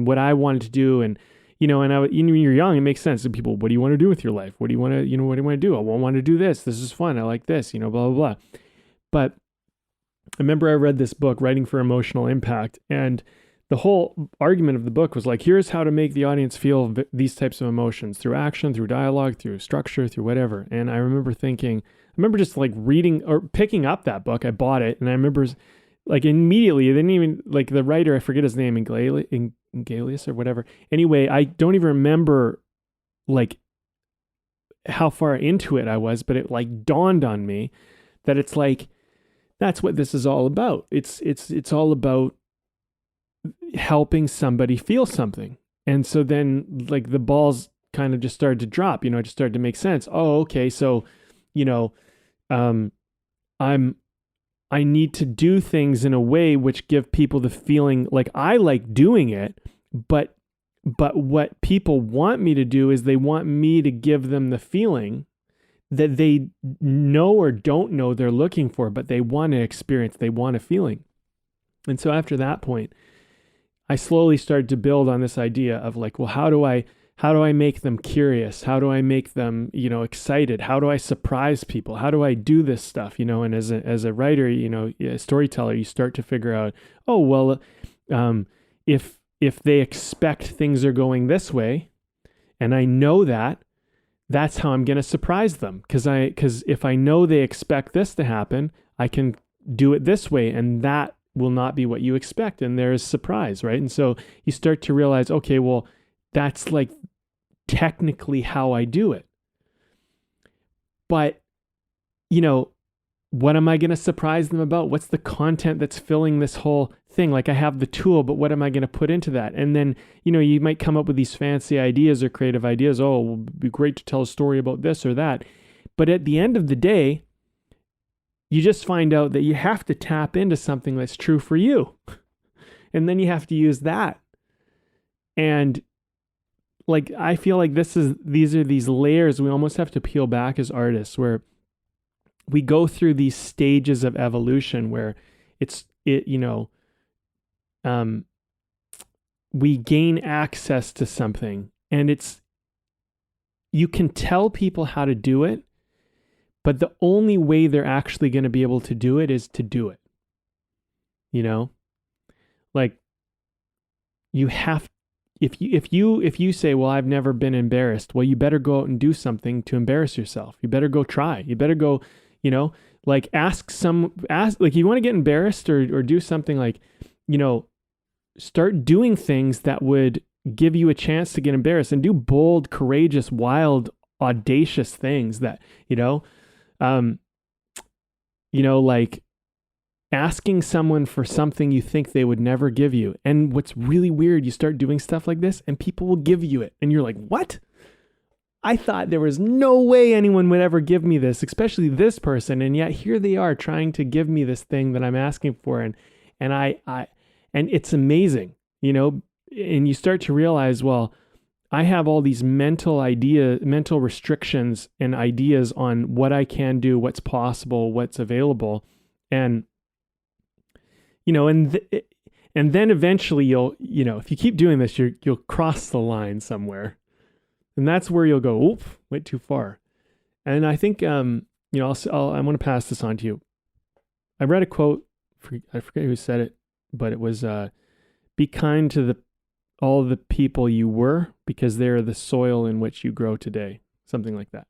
what I wanted to do. And, and when you're young, it makes sense. And people, what do you want to do with your life? What do you want to, what do you want to do? I want to do this. This is fun. I like this, blah, blah, blah. But I remember I read this book, Writing for Emotional Impact, and the whole argument of the book was like, here's how to make the audience feel these types of emotions through action, through dialogue, through structure, through whatever. And I remember just like reading or picking up that book. I bought it, and I remember like immediately, they didn't even, like the writer, I forget his name, Ingalius or whatever. Anyway, I don't even remember like how far into it I was, but it like dawned on me that it's like, that's what this is all about. It's all about helping somebody feel something. And so then like the balls kind of just started to drop, it just started to make sense. Oh, okay. So, I need to do things in a way which give people the feeling like I like doing it, but what people want me to do is they want me to give them the feeling that they know or don't know they're looking for, but they want to experience, they want a feeling. And so after that point, I slowly started to build on this idea of like, well, how do I make them curious? How do I make them, excited? How do I surprise people? How do I do this stuff? And as a writer, a storyteller, you start to figure out, oh, well, if they expect things are going this way, and I know that, that's how I'm going to surprise them. Because if I know they expect this to happen, I can do it this way, and that will not be what you expect, and there's surprise, right? And so you start to realize, okay, well, that's like technically how I do it. But, what am I going to surprise them about? What's the content that's filling this whole thing? Like I have the tool, but what am I going to put into that? And then, you might come up with these fancy ideas or creative ideas. Oh, it would be great to tell a story about this or that. But at the end of the day, you just find out that you have to tap into something that's true for you. And then you have to use that. And like, I feel like these are these layers we almost have to peel back as artists, where we go through these stages of evolution where we gain access to something, and you can tell people how to do it, but the only way they're actually going to be able to do it is to do it. Like you have, if you say, well, I've never been embarrassed, well, you better go out and do something to embarrass yourself. You better go try. You better go, like ask, like you want to get embarrassed or do something, like, start doing things that would give you a chance to get embarrassed, and do bold, courageous, wild, audacious things that, like asking someone for something you think they would never give you. And what's really weird, you start doing stuff like this and people will give you it. And you're like, what? I thought there was no way anyone would ever give me this, especially this person. And yet here they are trying to give me this thing that I'm asking for. And it's amazing, and you start to realize, well, I have all these mental restrictions and ideas on what I can do, what's possible, what's available. And, and then eventually you'll, if you keep doing this, you'll cross the line somewhere, and that's where you'll go, oop, went too far. And I think, I want to pass this on to you. I read a quote, I forget who said it, but it was, be kind to all the people you were, because they're the soil in which you grow today. Something like that.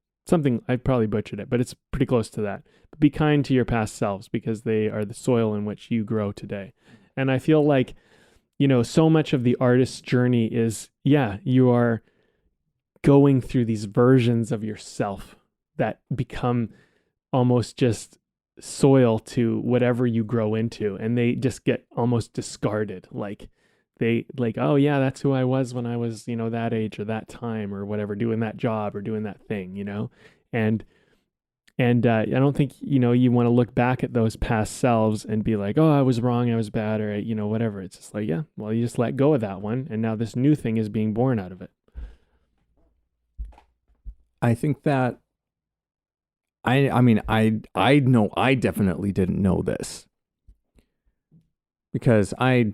I probably butchered it, but it's pretty close to that. But be kind to your past selves, because they are the soil in which you grow today. And I feel like, so much of the artist's journey is, you are going through these versions of yourself that become almost just soil to whatever you grow into, and they just get almost discarded. Oh yeah, that's who I was when I was, that age or that time or whatever, doing that job or doing that thing, and I don't think, you want to look back at those past selves and be like, oh, I was wrong, I was bad, or, whatever. It's just like, yeah, well, you just let go of that one, and now this new thing is being born out of it. I think that I mean I know I definitely didn't know this because I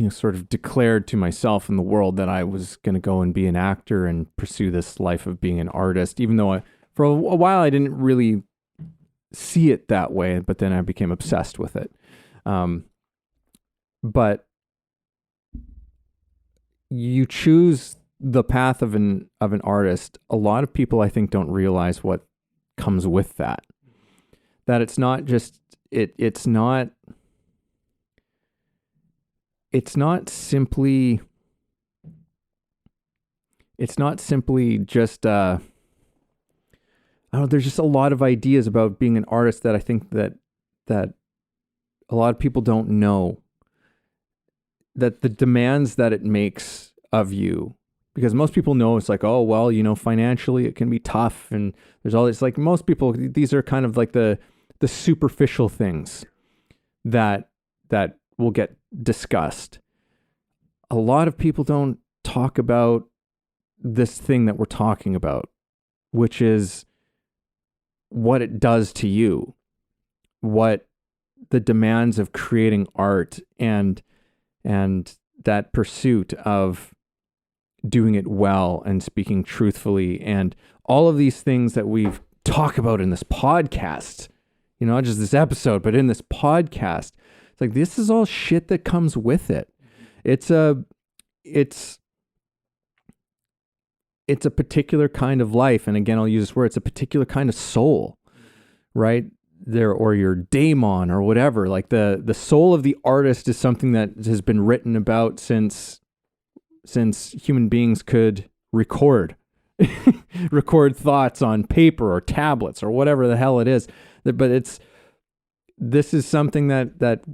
sort of declared to myself and the world that I was going to go and be an actor and pursue this life of being an artist, even though for a while I didn't really see it that way, but then I became obsessed with it. But you choose the path of an artist. A lot of people, I think, don't realize what comes with that. That it's not just it's not simply just I don't know, there's just a lot of ideas about being an artist that I think that a lot of people don't know, that the demands that it makes of you, because most people know it's like, oh, well, financially it can be tough, and there's all this, like, most people, these are kind of like the superficial things that will get discussed. A lot of people don't talk about this thing that we're talking about, which is what it does to you, what the demands of creating art and that pursuit of doing it well and speaking truthfully and all of these things that we've talked about in this podcast, not just this episode, but in this podcast. It's like, this is all shit that comes with it. It's a particular kind of life. And again, I'll use this word, it's a particular kind of soul, right? There, or your daemon or whatever. Like the soul of the artist is something that has been written about since human beings could record thoughts on paper or tablets or whatever the hell it is. But this is something that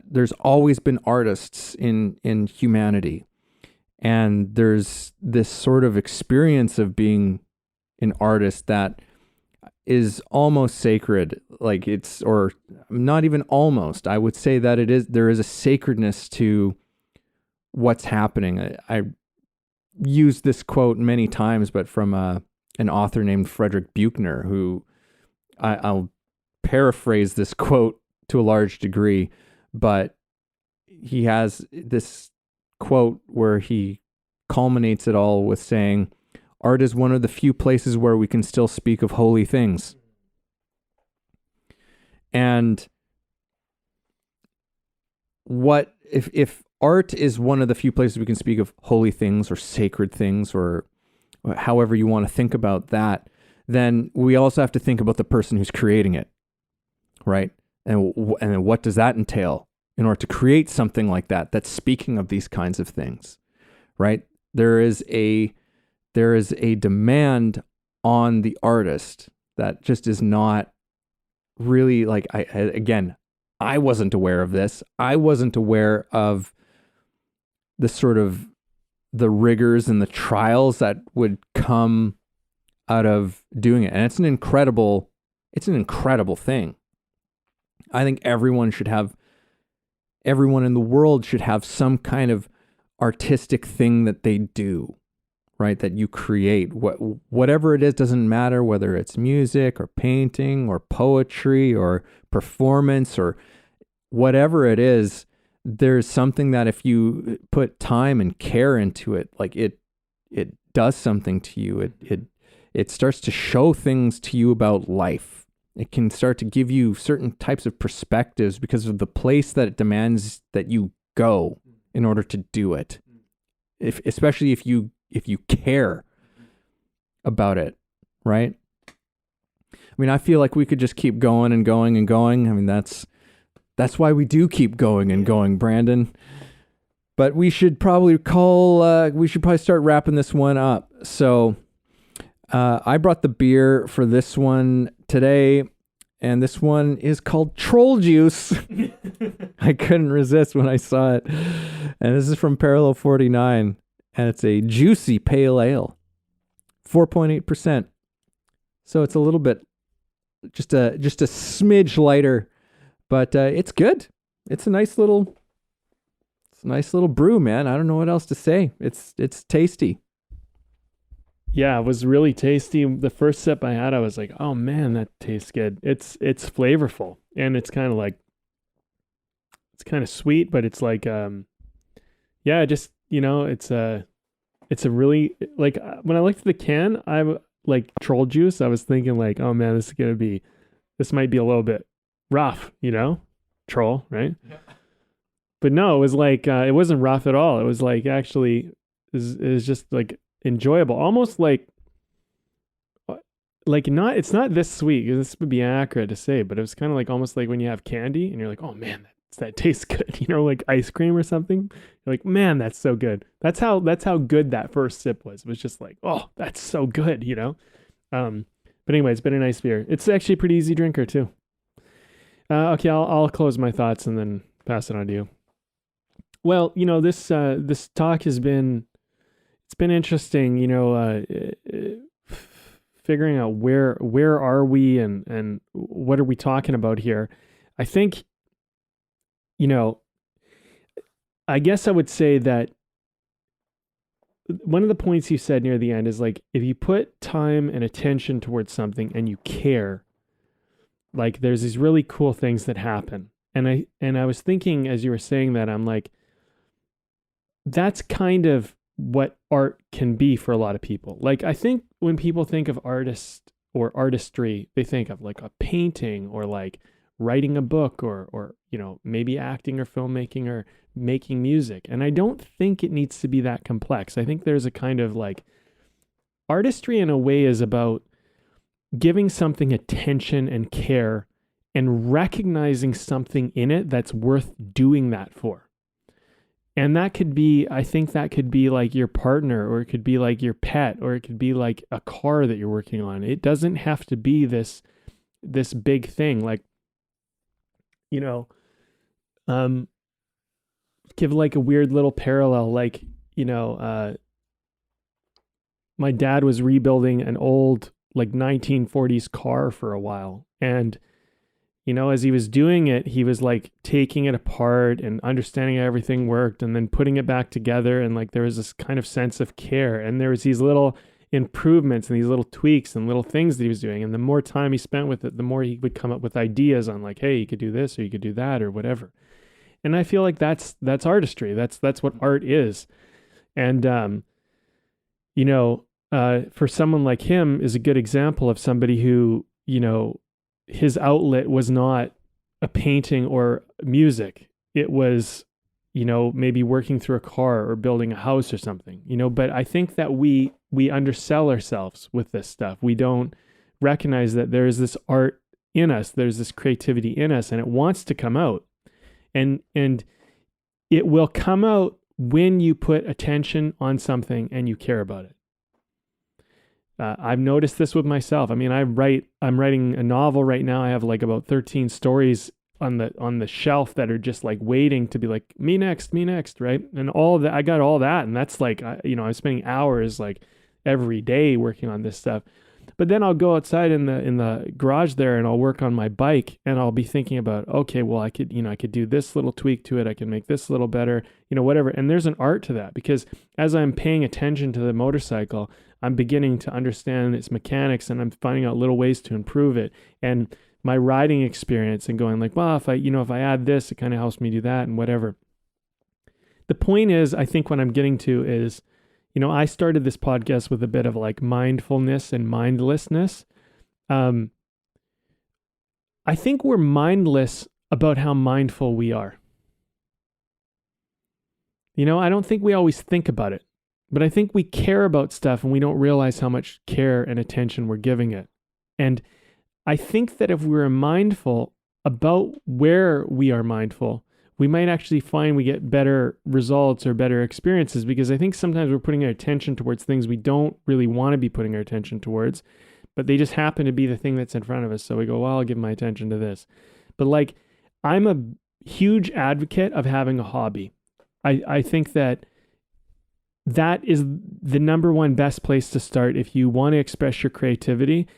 there's always been artists in humanity. And there's this sort of experience of being an artist that is almost sacred. Like, or not even almost, I would say that there is a sacredness to what's happening. I used this quote many times, but from an author named Frederick Buechner, who I'll paraphrase this quote to a large degree, but he has this quote where he culminates it all with saying, art is one of the few places where we can still speak of holy things. And what if art is one of the few places we can speak of holy things or sacred things, or however you want to think about that, then we also have to think about the person who's creating it, right? And what does that entail in order to create something like that that's speaking of these kinds of things, right? There is a demand on the artist that just is not really, like, I wasn't aware of this. I wasn't aware of the sort of the rigors and the trials that would come out of doing it. And it's an incredible thing. I think everyone in the world should have some kind of artistic thing that they do, right? That you create. Whatever it is, doesn't matter whether it's music or painting or poetry or performance or whatever it is. There's something that if you put time and care into it, like it does something to you. It starts to show things to you about life. It can start to give you certain types of perspectives because of the place that it demands that you go in order to do it. Especially if you care about it, right? I mean, I feel like we could just keep going and going and going. I mean, that's why we do keep going and going, Brandon. But we should probably start wrapping this one up. So I brought the beer for this one today, and this one is called Troll Juice. I couldn't resist when I saw it. And this is from Parallel 49, and it's a juicy pale ale, 4.8%. So it's a little bit, just a smidge lighter, but it's good. It's a nice little brew, man. I don't know what else to say. It's tasty. Yeah, it was really tasty. The first sip I had, I was like, "Oh man, that tastes good." It's flavorful, and it's kind of like it's kind of sweet, but it's like yeah, just it's a really like when I looked at the can, I like troll juice. I was thinking like, "Oh man, this might be a little bit rough," troll, right? Yeah. But no, it was like it wasn't rough at all. It was like actually is just like enjoyable, almost like not it's not this sweet. This would be accurate to say, but it was kind of like almost like when you have candy and you're like, oh man, that tastes good. Like ice cream or something. You're like, man, that's so good. That's how good that first sip was. It was just like, oh, that's so good. But anyway, it's been a nice beer. It's actually a pretty easy drinker too. Okay, I'll close my thoughts and then pass it on to you. Well, this talk has been it's been interesting. Figuring out where are we and what are we talking about here. I think, I guess I would say that one of the points you said near the end is like, if you put time and attention towards something and you care, like there's these really cool things that happen. And I was thinking as you were saying that, I'm like, that's kind of what art can be for a lot of people. Like, I think when people think of artist or artistry, they think of like a painting or like writing a book or maybe acting or filmmaking or making music. And I don't think it needs to be that complex. I think there's a kind of like artistry in a way is about giving something attention and care and recognizing something in it that's worth doing that for. And I think that could be like your partner, or it could be like your pet, or it could be like a car that you're working on. It doesn't have to be this big thing. Like, give like a weird little parallel. Like, my dad was rebuilding an old like 1940s car for a while. And as he was doing it, he was like taking it apart and understanding how everything worked and then putting it back together. And like, there was this kind of sense of care. And there was these little improvements and these little tweaks and little things that he was doing. And the more time he spent with it, the more he would come up with ideas on like, hey, you could do this or you could do that or whatever. And I feel like that's artistry. That's what art is. And, for someone like him is a good example of somebody who, his outlet was not a painting or music. It was, maybe working through a car or building a house or something, but I think that we undersell ourselves with this stuff. We don't recognize that there is this art in us. There's this creativity in us and it wants to come out, and it will come out when you put attention on something and you care about it. I've noticed this with myself. I mean, I'm writing a novel right now. I have like about 13 stories on the shelf that are just like waiting to be like, me next, right? And all of that, I got all that. And that's like, I'm spending hours like every day working on this stuff. But then I'll go outside in the garage there and I'll work on my bike and I'll be thinking about, okay, well, I could do this little tweak to it. I can make this a little better, whatever. And there's an art to that, because as I'm paying attention to the motorcycle, I'm beginning to understand its mechanics and I'm finding out little ways to improve it. And my riding experience and going like, well, if I add this, it kind of helps me do that and whatever. The point is, I think what I'm getting to is, I started this podcast with a bit of like mindfulness and mindlessness. I think we're mindless about how mindful we are. I don't think we always think about it, but I think we care about stuff and we don't realize how much care and attention we're giving it. And I think that if we're mindful about where we are mindful, we might actually find we get better results or better experiences, because I think sometimes we're putting our attention towards things we don't really want to be putting our attention towards, but they just happen to be the thing that's in front of us. So we go, well, I'll give my attention to this. But like, I'm a huge advocate of having a hobby. I think that is the number one best place to start if you want to express your creativity.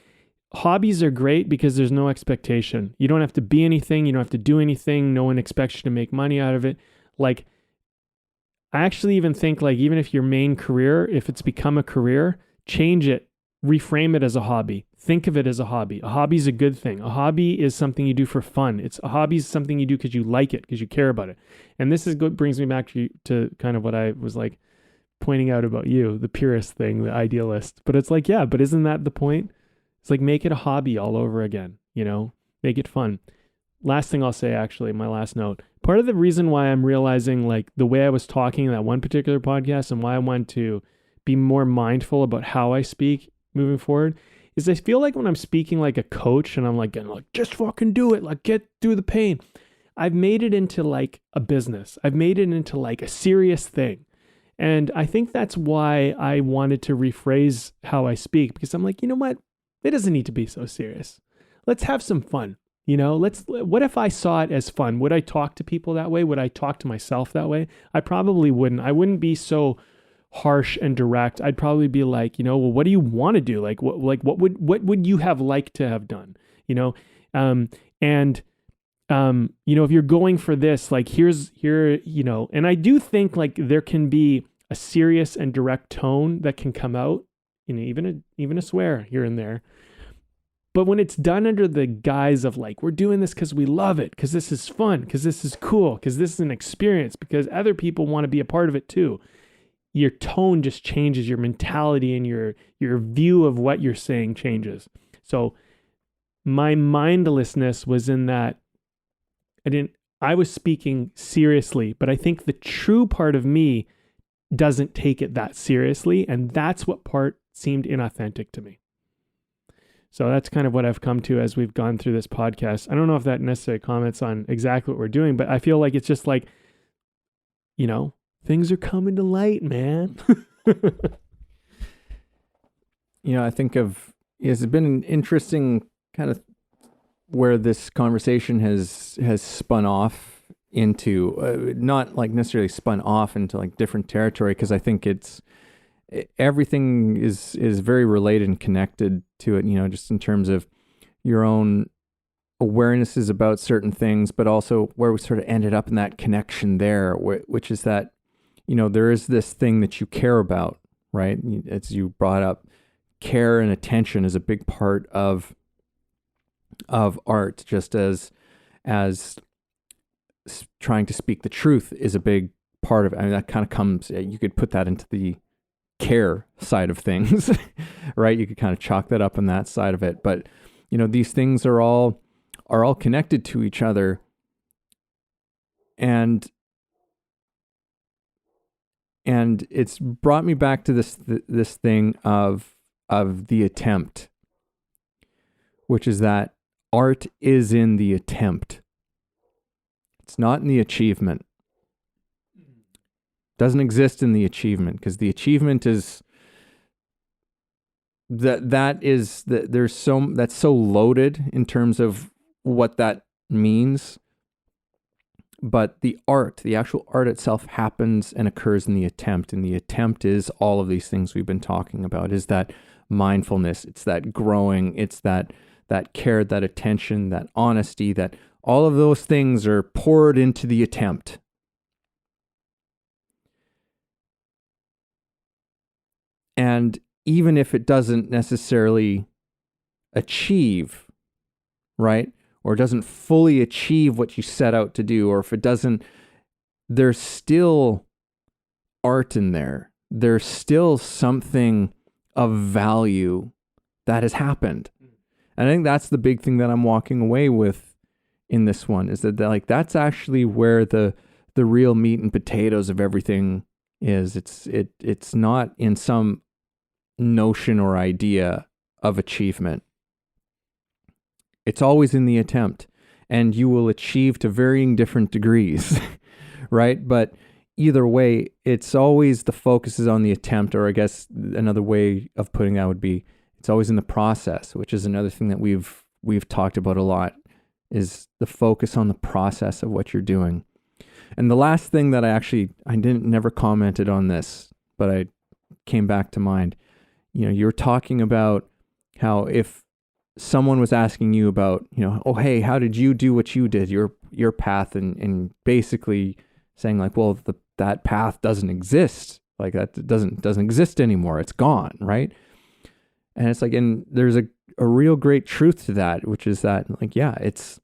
Hobbies are great because there's no expectation. You don't have to be anything. You don't have to do anything. No one expects you to make money out of it. Like, I actually even think like, even if your main career, if it's become a career, change it, reframe it as a hobby. Think of it as a hobby. A hobby is a good thing. A hobby is something you do for fun. A hobby is something you do because you like it, because you care about it. And this is good, brings me back to kind of what I was like pointing out about you, the purist thing, the idealist. But it's like, yeah, but isn't that the point? It's like, make it a hobby all over again, make it fun. Last thing I'll say, actually, my last note, part of the reason why I'm realizing like the way I was talking in that one particular podcast and why I want to be more mindful about how I speak moving forward is I feel like when I'm speaking like a coach and I'm like, just fucking do it, like get through the pain. I've made it into like a business. I've made it into like a serious thing. And I think that's why I wanted to rephrase how I speak, because I'm like, you know what? It doesn't need to be so serious. Let's have some fun. What if I saw it as fun? Would I talk to people that way? Would I talk to myself that way? I probably wouldn't. I wouldn't be so harsh and direct. I'd probably be like, well, what do you want to do? Like, what would you have liked to have done? If you're going for this, like and I do think like there can be a serious and direct tone that can come out, even a swear here and there. But when it's done under the guise of like, we're doing this because we love it, because this is fun, because this is cool, because this is an experience, because other people want to be a part of it too, your tone just changes, your mentality and your view of what you're saying changes. So my mindlessness was in that I was speaking seriously, but I think the true part of me doesn't take it that seriously. And that's what part seemed inauthentic to me. So that's kind of what I've come to as we've gone through this podcast. I don't know if that necessarily comments on exactly what we're doing, but I feel like it's just like, things are coming to light, man. I think it's been an interesting kind of where this conversation has spun off into, not like necessarily spun off into like different territory, because I think everything is very related and connected to it, just in terms of your own awarenesses about certain things, but also where we sort of ended up in that connection there, which is that, there is this thing that you care about, right? As you brought up, care and attention is a big part of art, just as trying to speak the truth is a big part of it. I mean, that kind of comes, you could put that into the care side of things, right? You could kind of chalk that up on that side of it. But, these things are all connected to each other. And it's brought me back to this thing of the attempt, which is that art is in the attempt. It's not in the achievement. Doesn't exist in the achievement, because the achievement is that's so loaded in terms of what that means. But the actual art itself happens and occurs in the attempt. And the attempt is all of these things we've been talking about, is that mindfulness, it's that growing, it's that care, that attention, that honesty, that all of those things are poured into the attempt. And even if it doesn't necessarily achieve, right? Or doesn't fully achieve what you set out to do, or if it doesn't, there's still art in there. There's still something of value that has happened. And I think that's the big thing that I'm walking away with in this one, is that like that's actually where the real meat and potatoes of everything is. It's not in some notion or idea of achievement. It's always in the attempt, and you will achieve to varying different degrees, right? But either way, it's always the focus is on the attempt, or I guess another way of putting that would be it's always in the process, which is another thing that we've talked about a lot, is the focus on the process of what you're doing. And the last thing that I never commented on this, but I came back to mind. You're talking about how if someone was asking you about, oh, hey, how did you do what you did, your path, and basically saying like, well, that path doesn't exist, like that doesn't exist anymore. It's gone, right? And it's like, and there's a real great truth to that, which is that, like, yeah, it's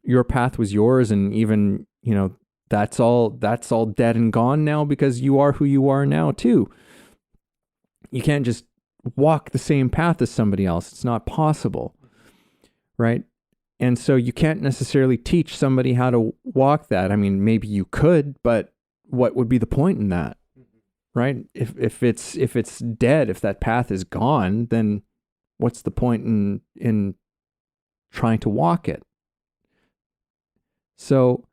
your path was yours, and even, you know, that's all dead and gone now, because you are who you are now too. You can't just walk the same path as somebody else. It's not possible, right? And so you can't necessarily teach somebody how to walk that. I mean, maybe you could, but what would be the point in that? Right? If it's dead, if that path is gone, then what's the point in trying to walk it? So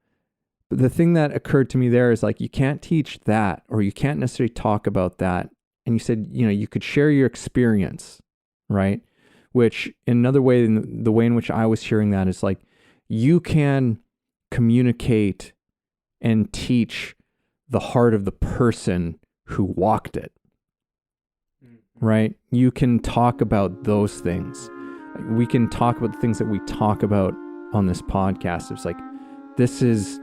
the thing that occurred to me there is, like, you can't teach that, or you can't necessarily talk about that. And you said, you know, you could share your experience, right? Which, in another way, the way in which I was hearing that is like, you can communicate and teach the heart of the person who walked it, right? You can talk about those things. We can talk about the things that we talk about on this podcast. It's like, this is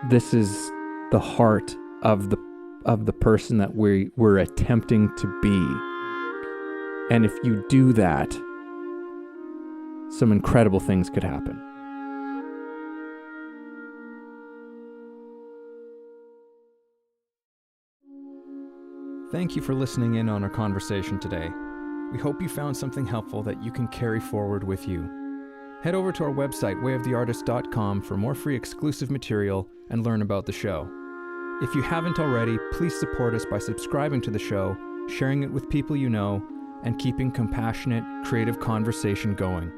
the heart of the person that we're attempting to be. And if you do that, some incredible things could happen. Thank you for listening in on our conversation today. We hope you found something helpful that you can carry forward with you. Head over to our website, wayoftheartist.com, for more free exclusive material and learn about the show. If you haven't already, please support us by subscribing to the show, sharing it with people you know, and keeping compassionate, creative conversation going.